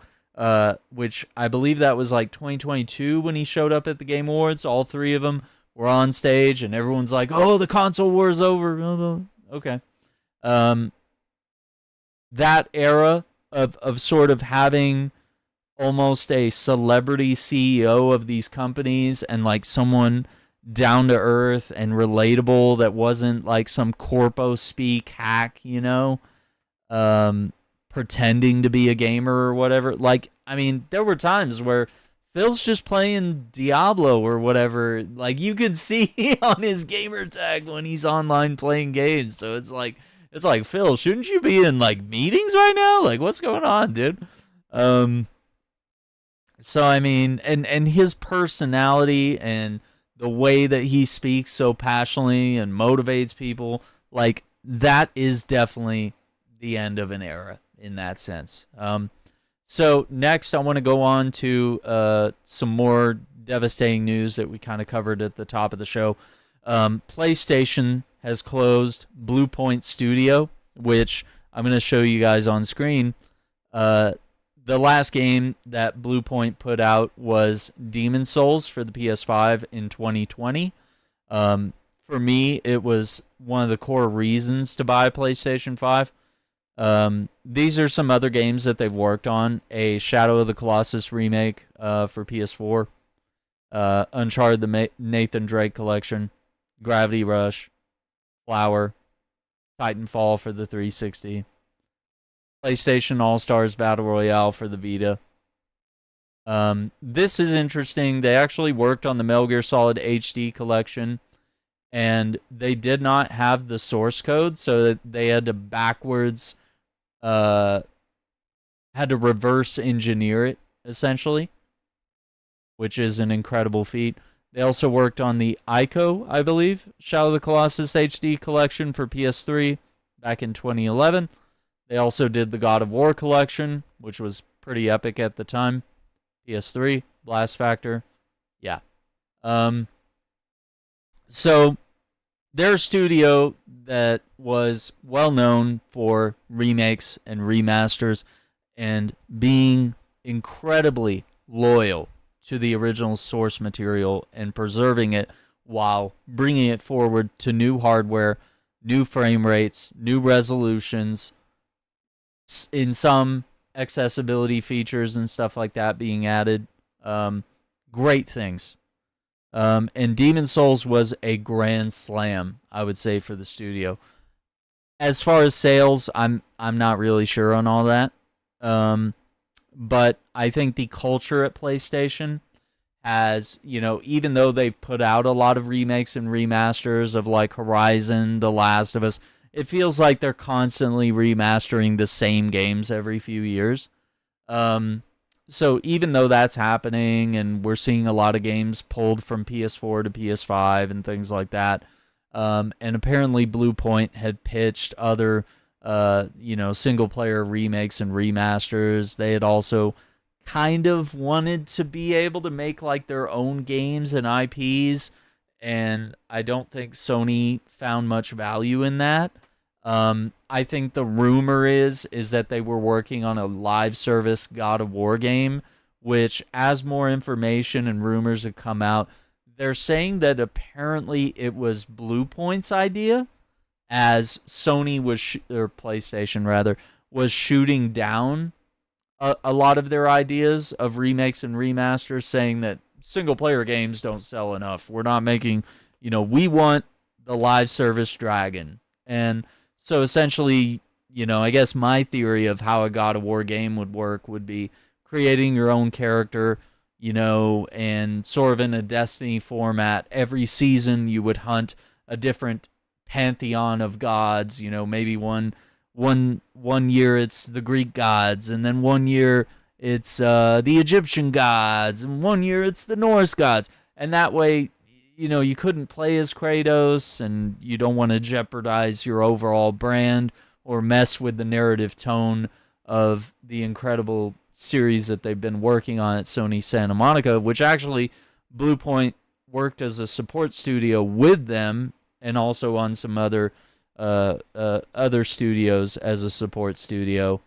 which I believe that was like 2022 when he showed up at the Game Awards. All three of them were on stage, and everyone's like, oh, the console war's over. Okay. That era of sort of having almost a celebrity CEO of these companies and like someone down to earth and relatable that wasn't like some corpo speak hack, you know, pretending to be a gamer or whatever. Like, I mean, there were times where Phil's just playing Diablo or whatever. Like, you could see on his gamer tag when he's online playing games. So it's like, Phil, shouldn't you be in like meetings right now? Like, what's going on, dude? So I mean, and his personality and the way that he speaks so passionately and motivates people, like that is definitely the end of an era in that sense. So next I want to go on to some more devastating news that we kind of covered at the top of the show. PlayStation has closed BluePoint Studio, which I'm going to show you guys on screen. The last game that BluePoint put out was Demon's Souls for the PS5 in 2020. For me, it was one of the core reasons to buy a PlayStation 5. These are some other games that they've worked on. A Shadow of the Colossus remake for PS4. Uncharted the Nathan Drake Collection. Gravity Rush. Flower. Titanfall for the 360. PlayStation All-Stars Battle Royale for the Vita. This is interesting. They actually worked on the Metal Gear Solid HD collection, and they did not have the source code, so that they had to reverse engineer it, essentially, which is an incredible feat. They also worked on the Ico, I believe, Shadow of the Colossus HD collection for PS3 back in 2011. They also did the God of War collection, which was pretty epic at the time. PS3, Blast Factor. Yeah. So they're a studio that was well known for remakes and remasters and being incredibly loyal to the original source material and preserving it while bringing it forward to new hardware, new frame rates, new resolutions, in some accessibility features and stuff like that being added. Great things. And Demon's Souls was a grand slam, I would say, for the studio. As far as sales, I'm not really sure on all that. But I think the culture at PlayStation has, you know, even though they've put out a lot of remakes and remasters of like Horizon, The Last of Us, it feels like they're constantly remastering the same games every few years. So even though that's happening and we're seeing a lot of games pulled from PS4 to PS5 and things like that, and apparently BluePoint had pitched other, single-player remakes and remasters. They had also kind of wanted to be able to make like their own games and IPs, and I don't think Sony found much value in that. I think the rumor is that they were working on a live service God of War game, which, as more information and rumors have come out, they're saying that apparently it was BluePoint's idea, as Sony was, or PlayStation rather, was shooting down a lot of their ideas of remakes and remasters, saying that single-player games don't sell enough. We're not making, we want the live service Dragon. And so essentially, I guess my theory of how a God of War game would work would be creating your own character, and sort of in a Destiny format. Every season you would hunt a different pantheon of gods. Maybe one year it's the Greek gods, and then one year it's the Egyptian gods, and one year it's the Norse gods. And that way, you couldn't play as Kratos, and you don't want to jeopardize your overall brand or mess with the narrative tone of the incredible series that they've been working on at Sony Santa Monica, which actually BluePoint worked as a support studio with them, and also on some other studios as a support studio.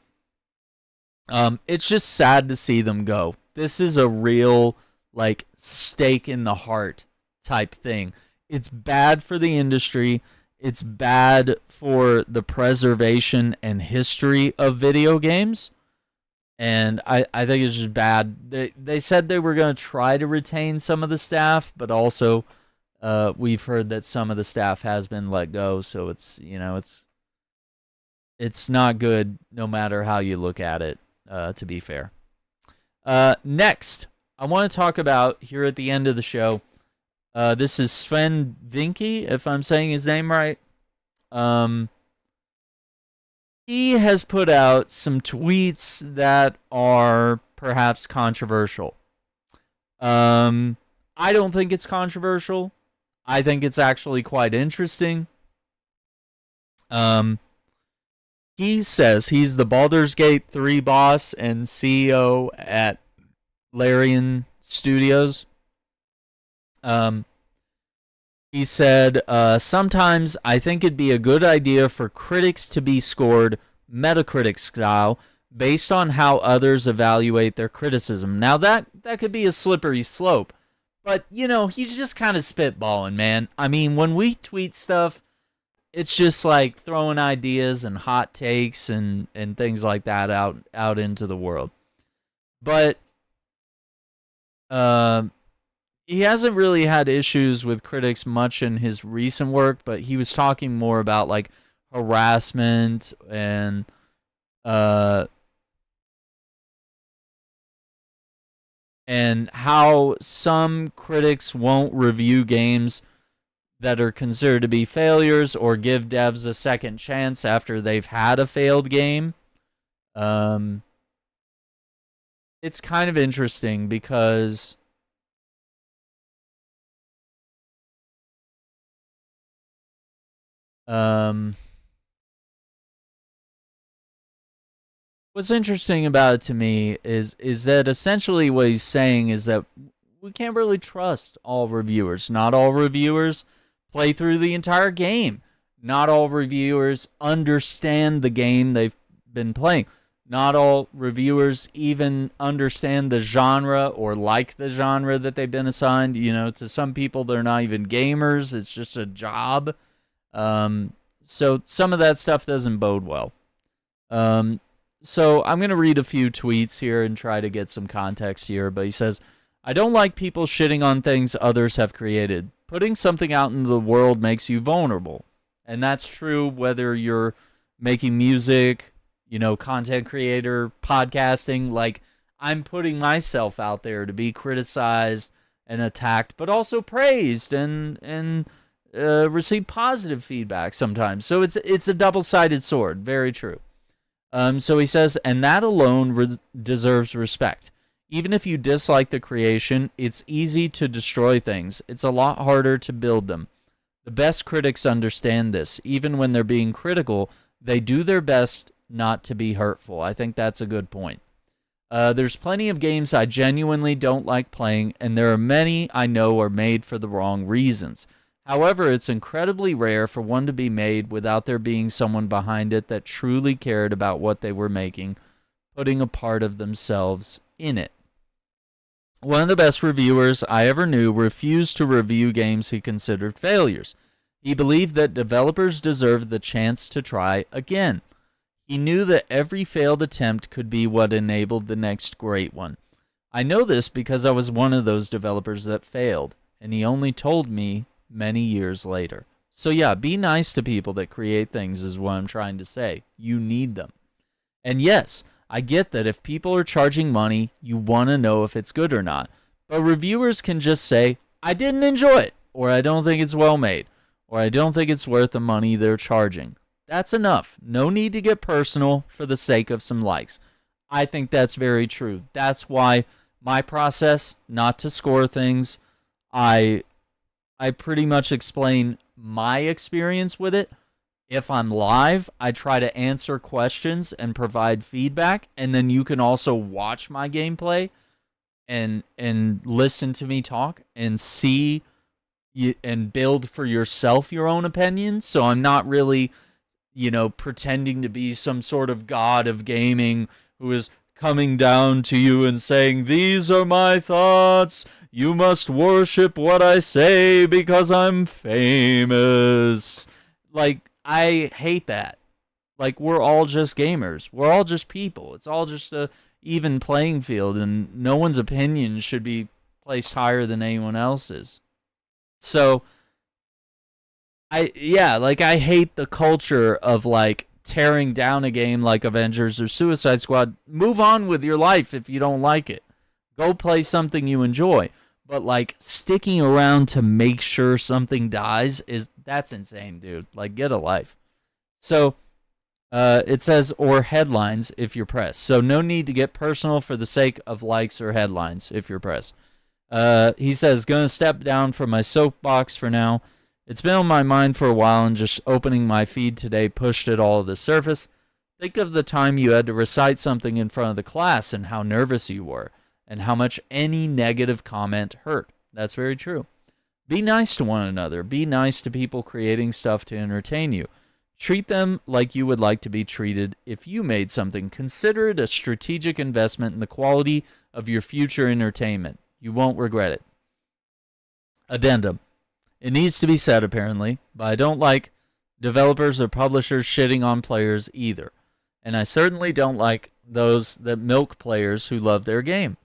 It's just sad to see them go. This is a real, stake in the heart type thing. It's bad for the industry. It's bad for the preservation and history of video games. And I think it's just bad. They said they were going to try to retain some of the staff, but also we've heard that some of the staff has been let go. So it's not good no matter how you look at it, to be fair. Next, I want to talk about, here at the end of the show, this is Swen Vincke, if I'm saying his name right. He has put out some tweets that are perhaps controversial. I don't think it's controversial. I think it's actually quite interesting. He says he's the Baldur's Gate 3 boss and CEO at Larian Studios. He said, sometimes I think it'd be a good idea for critics to be scored Metacritic style based on how others evaluate their criticism. Now, that could be a slippery slope. But, he's just kind of spitballing, man. I mean, when we tweet stuff, it's just like throwing ideas and hot takes and things like that out into the world. But he hasn't really had issues with critics much in his recent work, but he was talking more about harassment and how some critics won't review games that are considered to be failures or give devs a second chance after they've had a failed game. It's kind of interesting because what's interesting about it to me is that essentially what he's saying is that we can't really trust all reviewers. Not all reviewers play through the entire game. Not all reviewers understand the game they've been playing. Not all reviewers even understand the genre or like the genre that they've been assigned. To some people, they're not even gamers. It's just a job. So some of that stuff doesn't bode well. So I'm going to read a few tweets here and try to get some context here. But he says, I don't like people shitting on things others have created. Putting something out into the world makes you vulnerable. And that's true whether you're making music, content creator, podcasting. I'm putting myself out there to be criticized and attacked, but also praised and receive positive feedback sometimes. So it's a double-sided sword. Very true. So he says, and that alone deserves respect. Even if you dislike the creation, it's easy to destroy things. It's a lot harder to build them. The best critics understand this. Even when they're being critical, they do their best not to be hurtful. I think that's a good point. There's plenty of games I genuinely don't like playing, and there are many I know are made for the wrong reasons. However, it's incredibly rare for one to be made without there being someone behind it that truly cared about what they were making, putting a part of themselves in it. One of the best reviewers I ever knew refused to review games he considered failures. He believed that developers deserved the chance to try again. He knew that every failed attempt could be what enabled the next great one. I know this because I was one of those developers that failed, and he only told me many years later. So yeah, be nice to people that create things is what I'm trying to say. You need them. And yes, I get that if people are charging money, you want to know if it's good or not. But reviewers can just say, I didn't enjoy it, or I don't think it's well made, or I don't think it's worth the money they're charging. That's enough. No need to get personal for the sake of some likes. I think that's very true. That's why my process, not to score things, I pretty much explain my experience with it. If I'm live, I try to answer questions and provide feedback, and then you can also watch my gameplay and listen to me talk and see and build for yourself your own opinion. So I'm not really, pretending to be some sort of god of gaming who is coming down to you and saying, these are my thoughts. You must worship what I say because I'm famous. Like, I hate that. Like, we're all just gamers. We're all just people. It's all just a even playing field, and no one's opinion should be placed higher than anyone else's. So, I hate the culture of, like, tearing down a game like Avengers or Suicide Squad. Move on with your life if you don't like it. Go play something you enjoy. But, like, sticking around to make sure something dies, that's insane, dude. Like, get a life. So, it says, or headlines if you're pressed. So, no need to get personal for the sake of likes or headlines if you're pressed. He says, gonna step down from my soapbox for now. It's been on my mind for a while, and just opening my feed today pushed it all to the surface. Think of the time you had to recite something in front of the class and how nervous you were, and how much any negative comment hurt. That's very true. Be nice to one another. Be nice to people creating stuff to entertain you. Treat them like you would like to be treated if you made something. Consider it a strategic investment in the quality of your future entertainment. You won't regret it. Addendum. It needs to be said, apparently, but I don't like developers or publishers shitting on players either. And I certainly don't like those that milk players who love their game.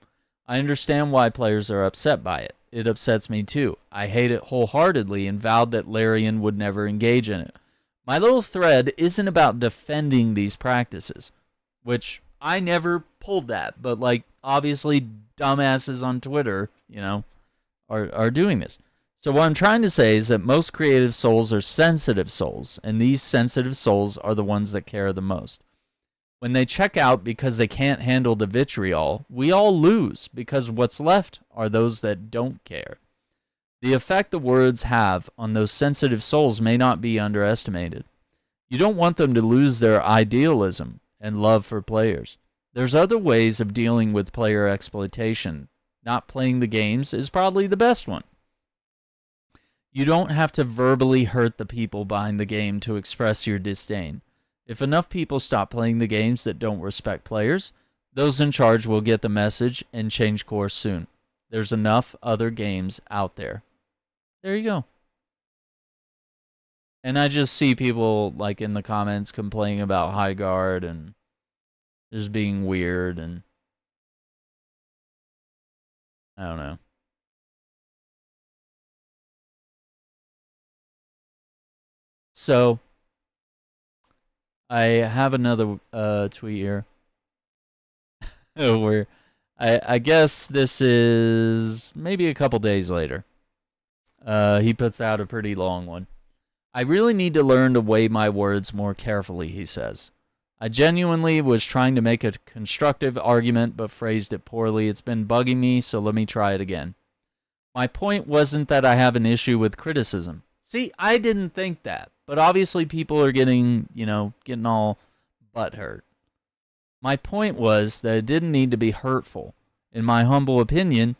I understand why players are upset by it. It upsets me too. I hate it wholeheartedly and vowed that Larian would never engage in it. My little thread isn't about defending these practices, which I never pulled that, but like obviously dumbasses on Twitter, are doing this. So what I'm trying to say is that most creative souls are sensitive souls, and these sensitive souls are the ones that care the most. When they check out because they can't handle the vitriol, we all lose because what's left are those that don't care. The effect the words have on those sensitive souls may not be underestimated. You don't want them to lose their idealism and love for players. There's other ways of dealing with player exploitation. Not playing the games is probably the best one. You don't have to verbally hurt the people behind the game to express your disdain. If enough people stop playing the games that don't respect players, those in charge will get the message and change course soon. There's enough other games out there. There you go. And I just see people like in the comments complaining about High Guard and just being weird, and I don't know. So I have another tweet here where I guess this is maybe a couple days later. He puts out a pretty long one. I really need to learn to weigh my words more carefully, he says. I genuinely was trying to make a constructive argument but phrased it poorly. It's been bugging me, so let me try it again. My point wasn't that I have an issue with criticism. See, I didn't think that, but obviously people are getting all butthurt. My point was that it didn't need to be hurtful. In my humble opinion,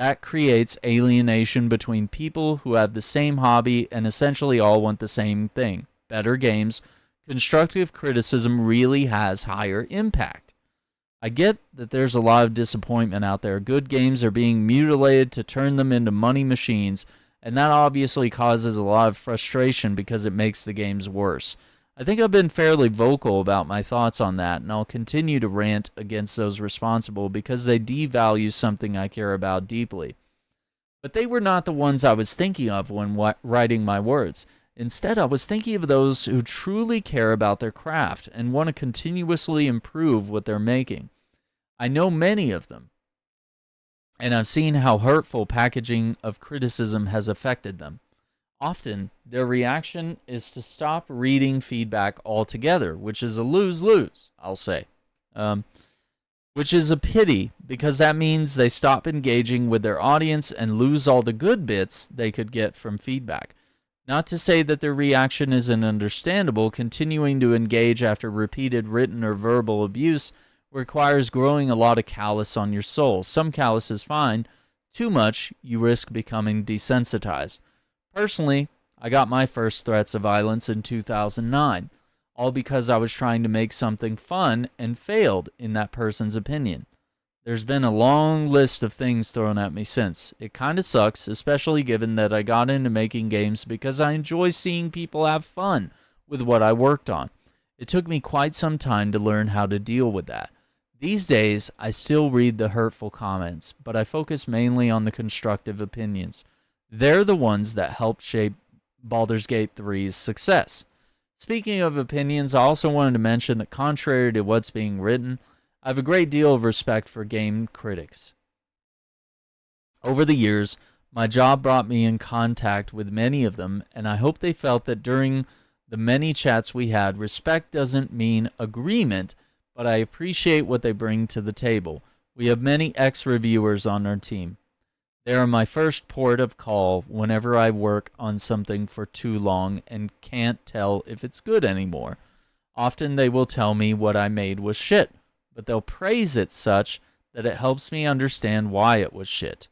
That creates alienation between people who have the same hobby and essentially all want the same thing: better games. Constructive criticism really has higher impact. I get that there's a lot of disappointment out there. Good games are being mutilated to turn them into money machines, and that obviously causes a lot of frustration because it makes the games worse. I think I've been fairly vocal about my thoughts on that, and I'll continue to rant against those responsible because they devalue something I care about deeply. But they were not the ones I was thinking of when writing my words. Instead, I was thinking of those who truly care about their craft and want to continuously improve what they're making. I know many of them, and I've seen how hurtful packaging of criticism has affected them. Often, their reaction is to stop reading feedback altogether, which is a lose-lose, I'll say. Which is a pity, because that means they stop engaging with their audience and lose all the good bits they could get from feedback. Not to say that their reaction isn't understandable. Continuing to engage after repeated written or verbal abuse requires growing a lot of callus on your soul. Some callus is fine. Too much, you risk becoming desensitized. Personally, I got my first threats of violence in 2009, all because I was trying to make something fun and failed in that person's opinion. There's been a long list of things thrown at me since. It kind of sucks, especially given that I got into making games because I enjoy seeing people have fun with what I worked on. It took me quite some time to learn how to deal with that. These days, I still read the hurtful comments, but I focus mainly on the constructive opinions. They're the ones that helped shape Baldur's Gate 3's success. Speaking of opinions, I also wanted to mention that contrary to what's being written, I have a great deal of respect for game critics. Over the years, my job brought me in contact with many of them, and I hope they felt that during the many chats we had, respect doesn't mean agreement, but I appreciate what they bring to the table. We have many ex-reviewers on our team. They are my first port of call whenever I work on something for too long and can't tell if it's good anymore. Often they will tell me what I made was shit, but they'll praise it such that it helps me understand why it was shit.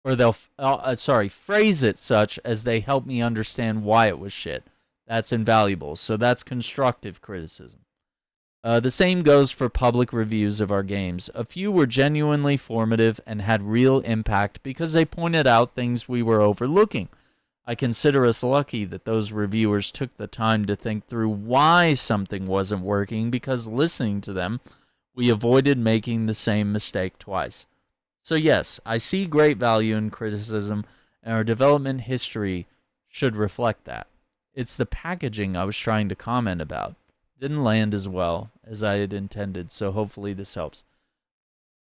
Or they'll, phrase it such as they help me understand why it was shit. That's invaluable. So that's constructive criticism. The same goes for public reviews of our games. A few were genuinely formative and had real impact because they pointed out things we were overlooking. I consider us lucky that those reviewers took the time to think through why something wasn't working, because listening to them, we avoided making the same mistake twice. So yes, I see great value in criticism, and our development history should reflect that. It's the packaging I was trying to comment about. Didn't land as well as I had intended, so hopefully this helps.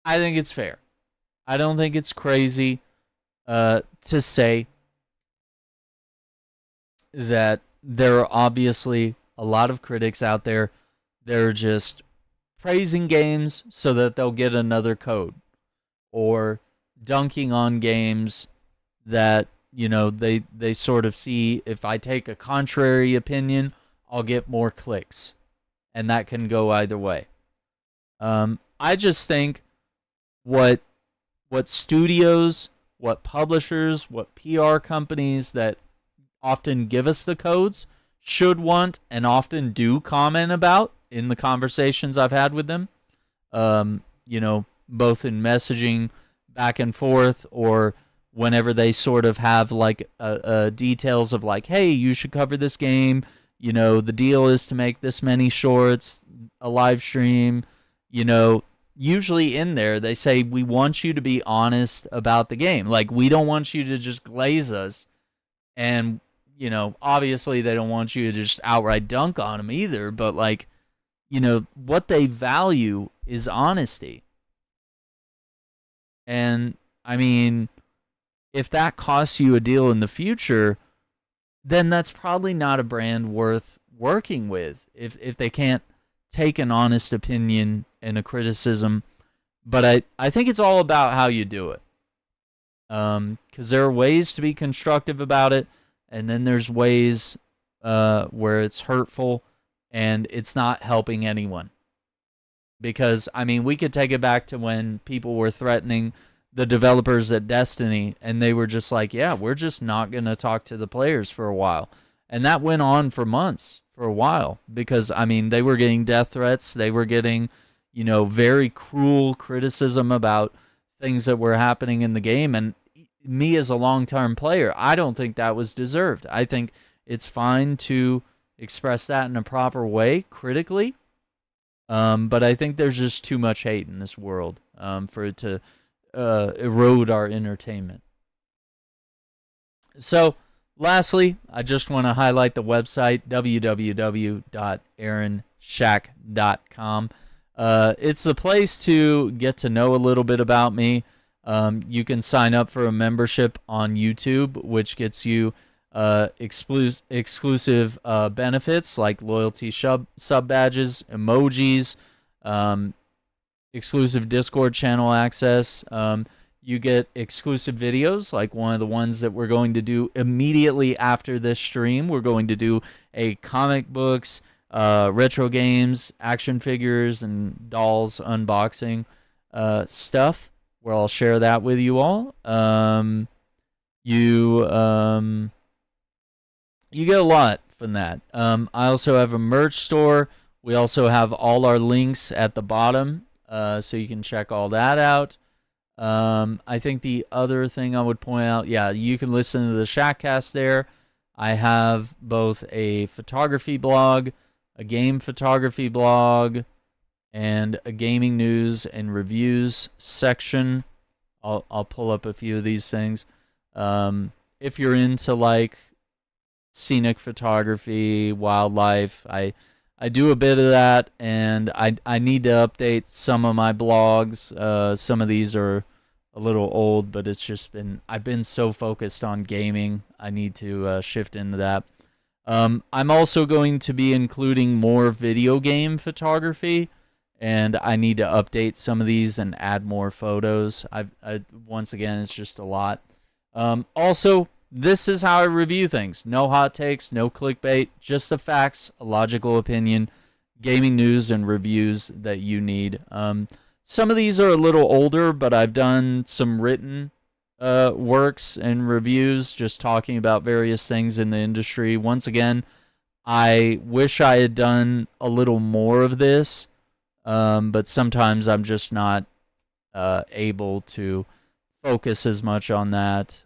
I think it's fair. I don't think it's crazy to say that there are obviously a lot of critics out there that are just praising games so that they'll get another code, or dunking on games that, you know, they sort of see, if I take a contrary opinion, I'll get more clicks. And that can go either way. I just think what studios, what publishers, what PR companies that often give us the codes should want and often do comment about in the conversations I've had with them, both in messaging back and forth, or whenever they sort of have like details of like, hey, you should cover this game. You know, the deal is to make this many shorts, a live stream. You know, usually in there they say, we want you to be honest about the game. Like, we don't want you to just glaze us. And, you know, obviously they don't want you to just outright dunk on them either. But, like, you know, what they value is honesty. And, I mean, if that costs you a deal in the future, then that's probably not a brand worth working with if they can't take an honest opinion and a criticism. But I think it's all about how you do it. Because there are ways to be constructive about it, and then there's ways where it's hurtful and it's not helping anyone. Because, I mean, we could take it back to when people were threatening the developers at Destiny, and they were just like, yeah, we're just not going to talk to the players for a while. And that went on for months, for a while, because, I mean, they were getting death threats. They were getting, very cruel criticism about things that were happening in the game. And me as a long-term player, I don't think that was deserved. I think it's fine to express that in a proper way, critically. But I think there's just too much hate in this world for it to erode our entertainment. So, lastly, I just want to highlight the website, www.aaronshack.com. It's a place to get to know a little bit about me. You can sign up for a membership on YouTube, which gets you exclusive benefits like loyalty sub badges, emojis, exclusive Discord channel access. You get exclusive videos like one of the ones that we're going to do immediately after this stream. We're going to do a comic books, retro games, action figures, and dolls unboxing stuff, where I'll share that with you all. You get a lot from that. I also have a merch store. We also have all our links at the bottom, so you can check all that out. I think the other thing I would point out, you can listen to the Shackcast there. I have both a photography blog, a game photography blog, and a gaming news and reviews section. I'll pull up a few of these things. If you're into like scenic photography, wildlife, I do a bit of that, and I need to update some of my blogs. Some of these are a little old, but it's just I've been so focused on gaming. I need to shift into that. I'm also going to be including more video game photography, and I need to update some of these and add more photos. Once again, it's just a lot. Also, this is how I review things. No hot takes, no clickbait, just the facts, a logical opinion, gaming news, and reviews that you need. Some of these are a little older, but I've done some written works and reviews just talking about various things in the industry. Once again, I wish I had done a little more of this, but sometimes I'm just not able to focus as much on that.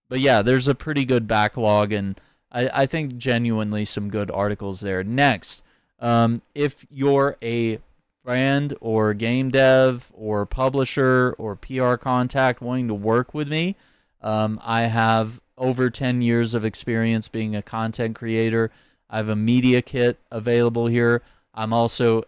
But yeah, there's a pretty good backlog, and I think genuinely some good articles there. Next, if you're a brand or game dev or publisher or PR contact wanting to work with me, I have over 10 years of experience being a content creator. I have a media kit available here. I'm also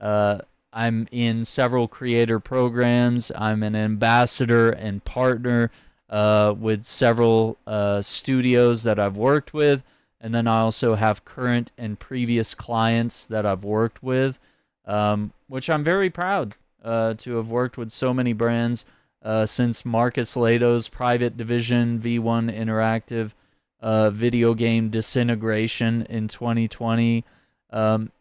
I'm in several creator programs. I'm an ambassador and partner with several studios that I've worked with. And then I also have current and previous clients that I've worked with, which I'm very proud to have worked with so many brands since Marcus Lato's Private Division V1 Interactive video game Disintegration in 2020.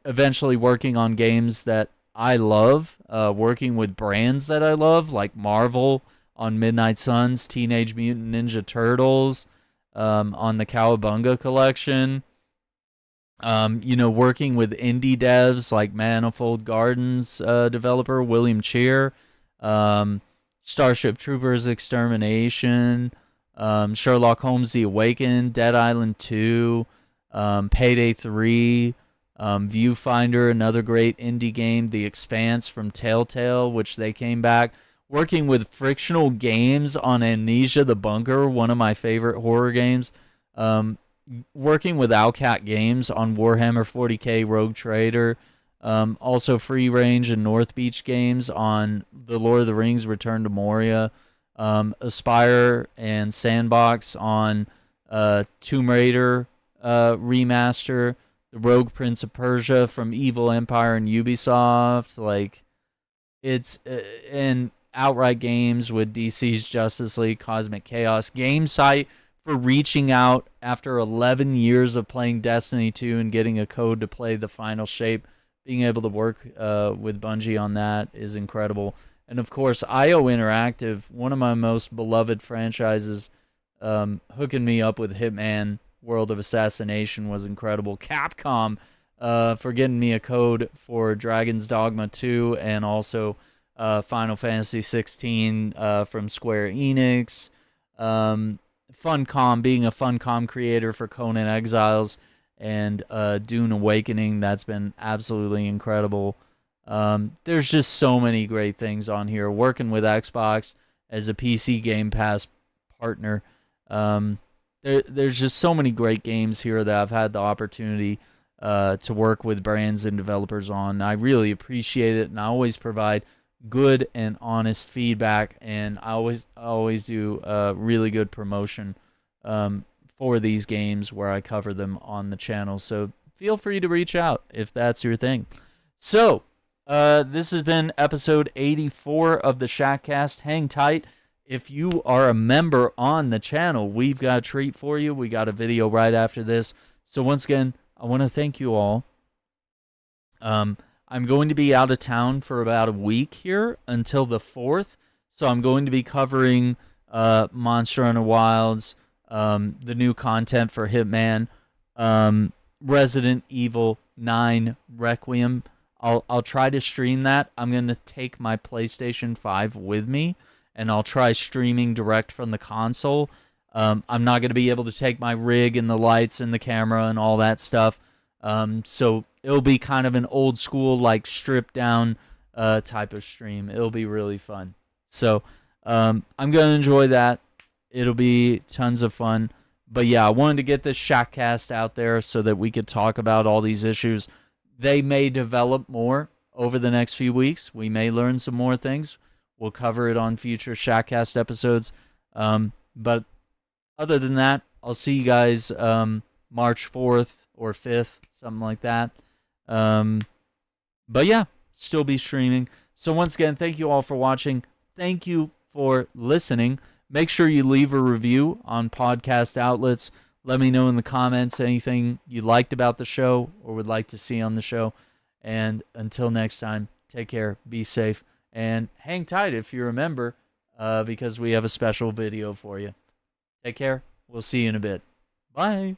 Eventually working on games that I love, working with brands that I love, like Marvel on Midnight Suns, Teenage Mutant Ninja Turtles, on the Cowabunga collection. Working with indie devs like Manifold Gardens developer William Cheer, Starship Troopers Extermination, Sherlock Holmes The Awakened, Dead Island 2, Payday 3, Viewfinder, another great indie game, The Expanse from Telltale, which they came back. Working with Frictional Games on Amnesia the Bunker, one of my favorite horror games. Working with Owlcat Games on Warhammer 40k Rogue Trader. Also Free Range and North Beach Games on The Lord of the Rings Return to Moria. Aspire and Sandbox on Tomb Raider Remaster. The Rogue Prince of Persia from Evil Empire and Ubisoft. And Outright Games with DC's Justice League Cosmic Chaos. Game Site for reaching out after 11 years of playing Destiny 2 and getting a code to play the final shape. Being able to work with Bungie on that is incredible. And of course, IO Interactive, one of my most beloved franchises, hooking me up with Hitman World of Assassination was incredible. Capcom for getting me a code for Dragon's Dogma 2 and also Final Fantasy 16 from Square Enix. Funcom, being a Funcom creator for Conan Exiles and Dune Awakening, that's been absolutely incredible. There's just so many great things on here. Working with Xbox as a PC Game Pass partner, there's just so many great games here that I've had the opportunity to work with brands and developers on. I really appreciate it, and I always provide good and honest feedback, and I always do really good promotion for these games where I cover them on the channel. So feel free to reach out if that's your thing. So this has been episode 84 of the Shackcast. Hang tight. If you are a member on the channel, we've got a treat for you. We got a video right after this. So once again, I want to thank you all. I'm going to be out of town for about a week here until the 4th. So I'm going to be covering Monster Hunter Wilds, the new content for Hitman, Resident Evil 9 Requiem. I'll try to stream that. I'm going to take my PlayStation 5 with me, and I'll try streaming direct from the console. I'm not going to be able to take my rig and the lights and the camera and all that stuff. So it'll be kind of an old school, like stripped down type of stream. It'll be really fun. So I'm going to enjoy that. It'll be tons of fun. But yeah, I wanted to get this Shackcast out there so that we could talk about all these issues. They may develop more over the next few weeks. We may learn some more things. We'll cover it on future Shackcast episodes. But other than that, I'll see you guys March 4th or 5th, something like that. But yeah, still be streaming. So once again, thank you all for watching. Thank you for listening. Make sure you leave a review on podcast outlets. Let me know in the comments anything you liked about the show or would like to see on the show. And until next time, take care, be safe, and hang tight if you remember, because we have a special video for you. Take care. We'll see you in a bit. Bye.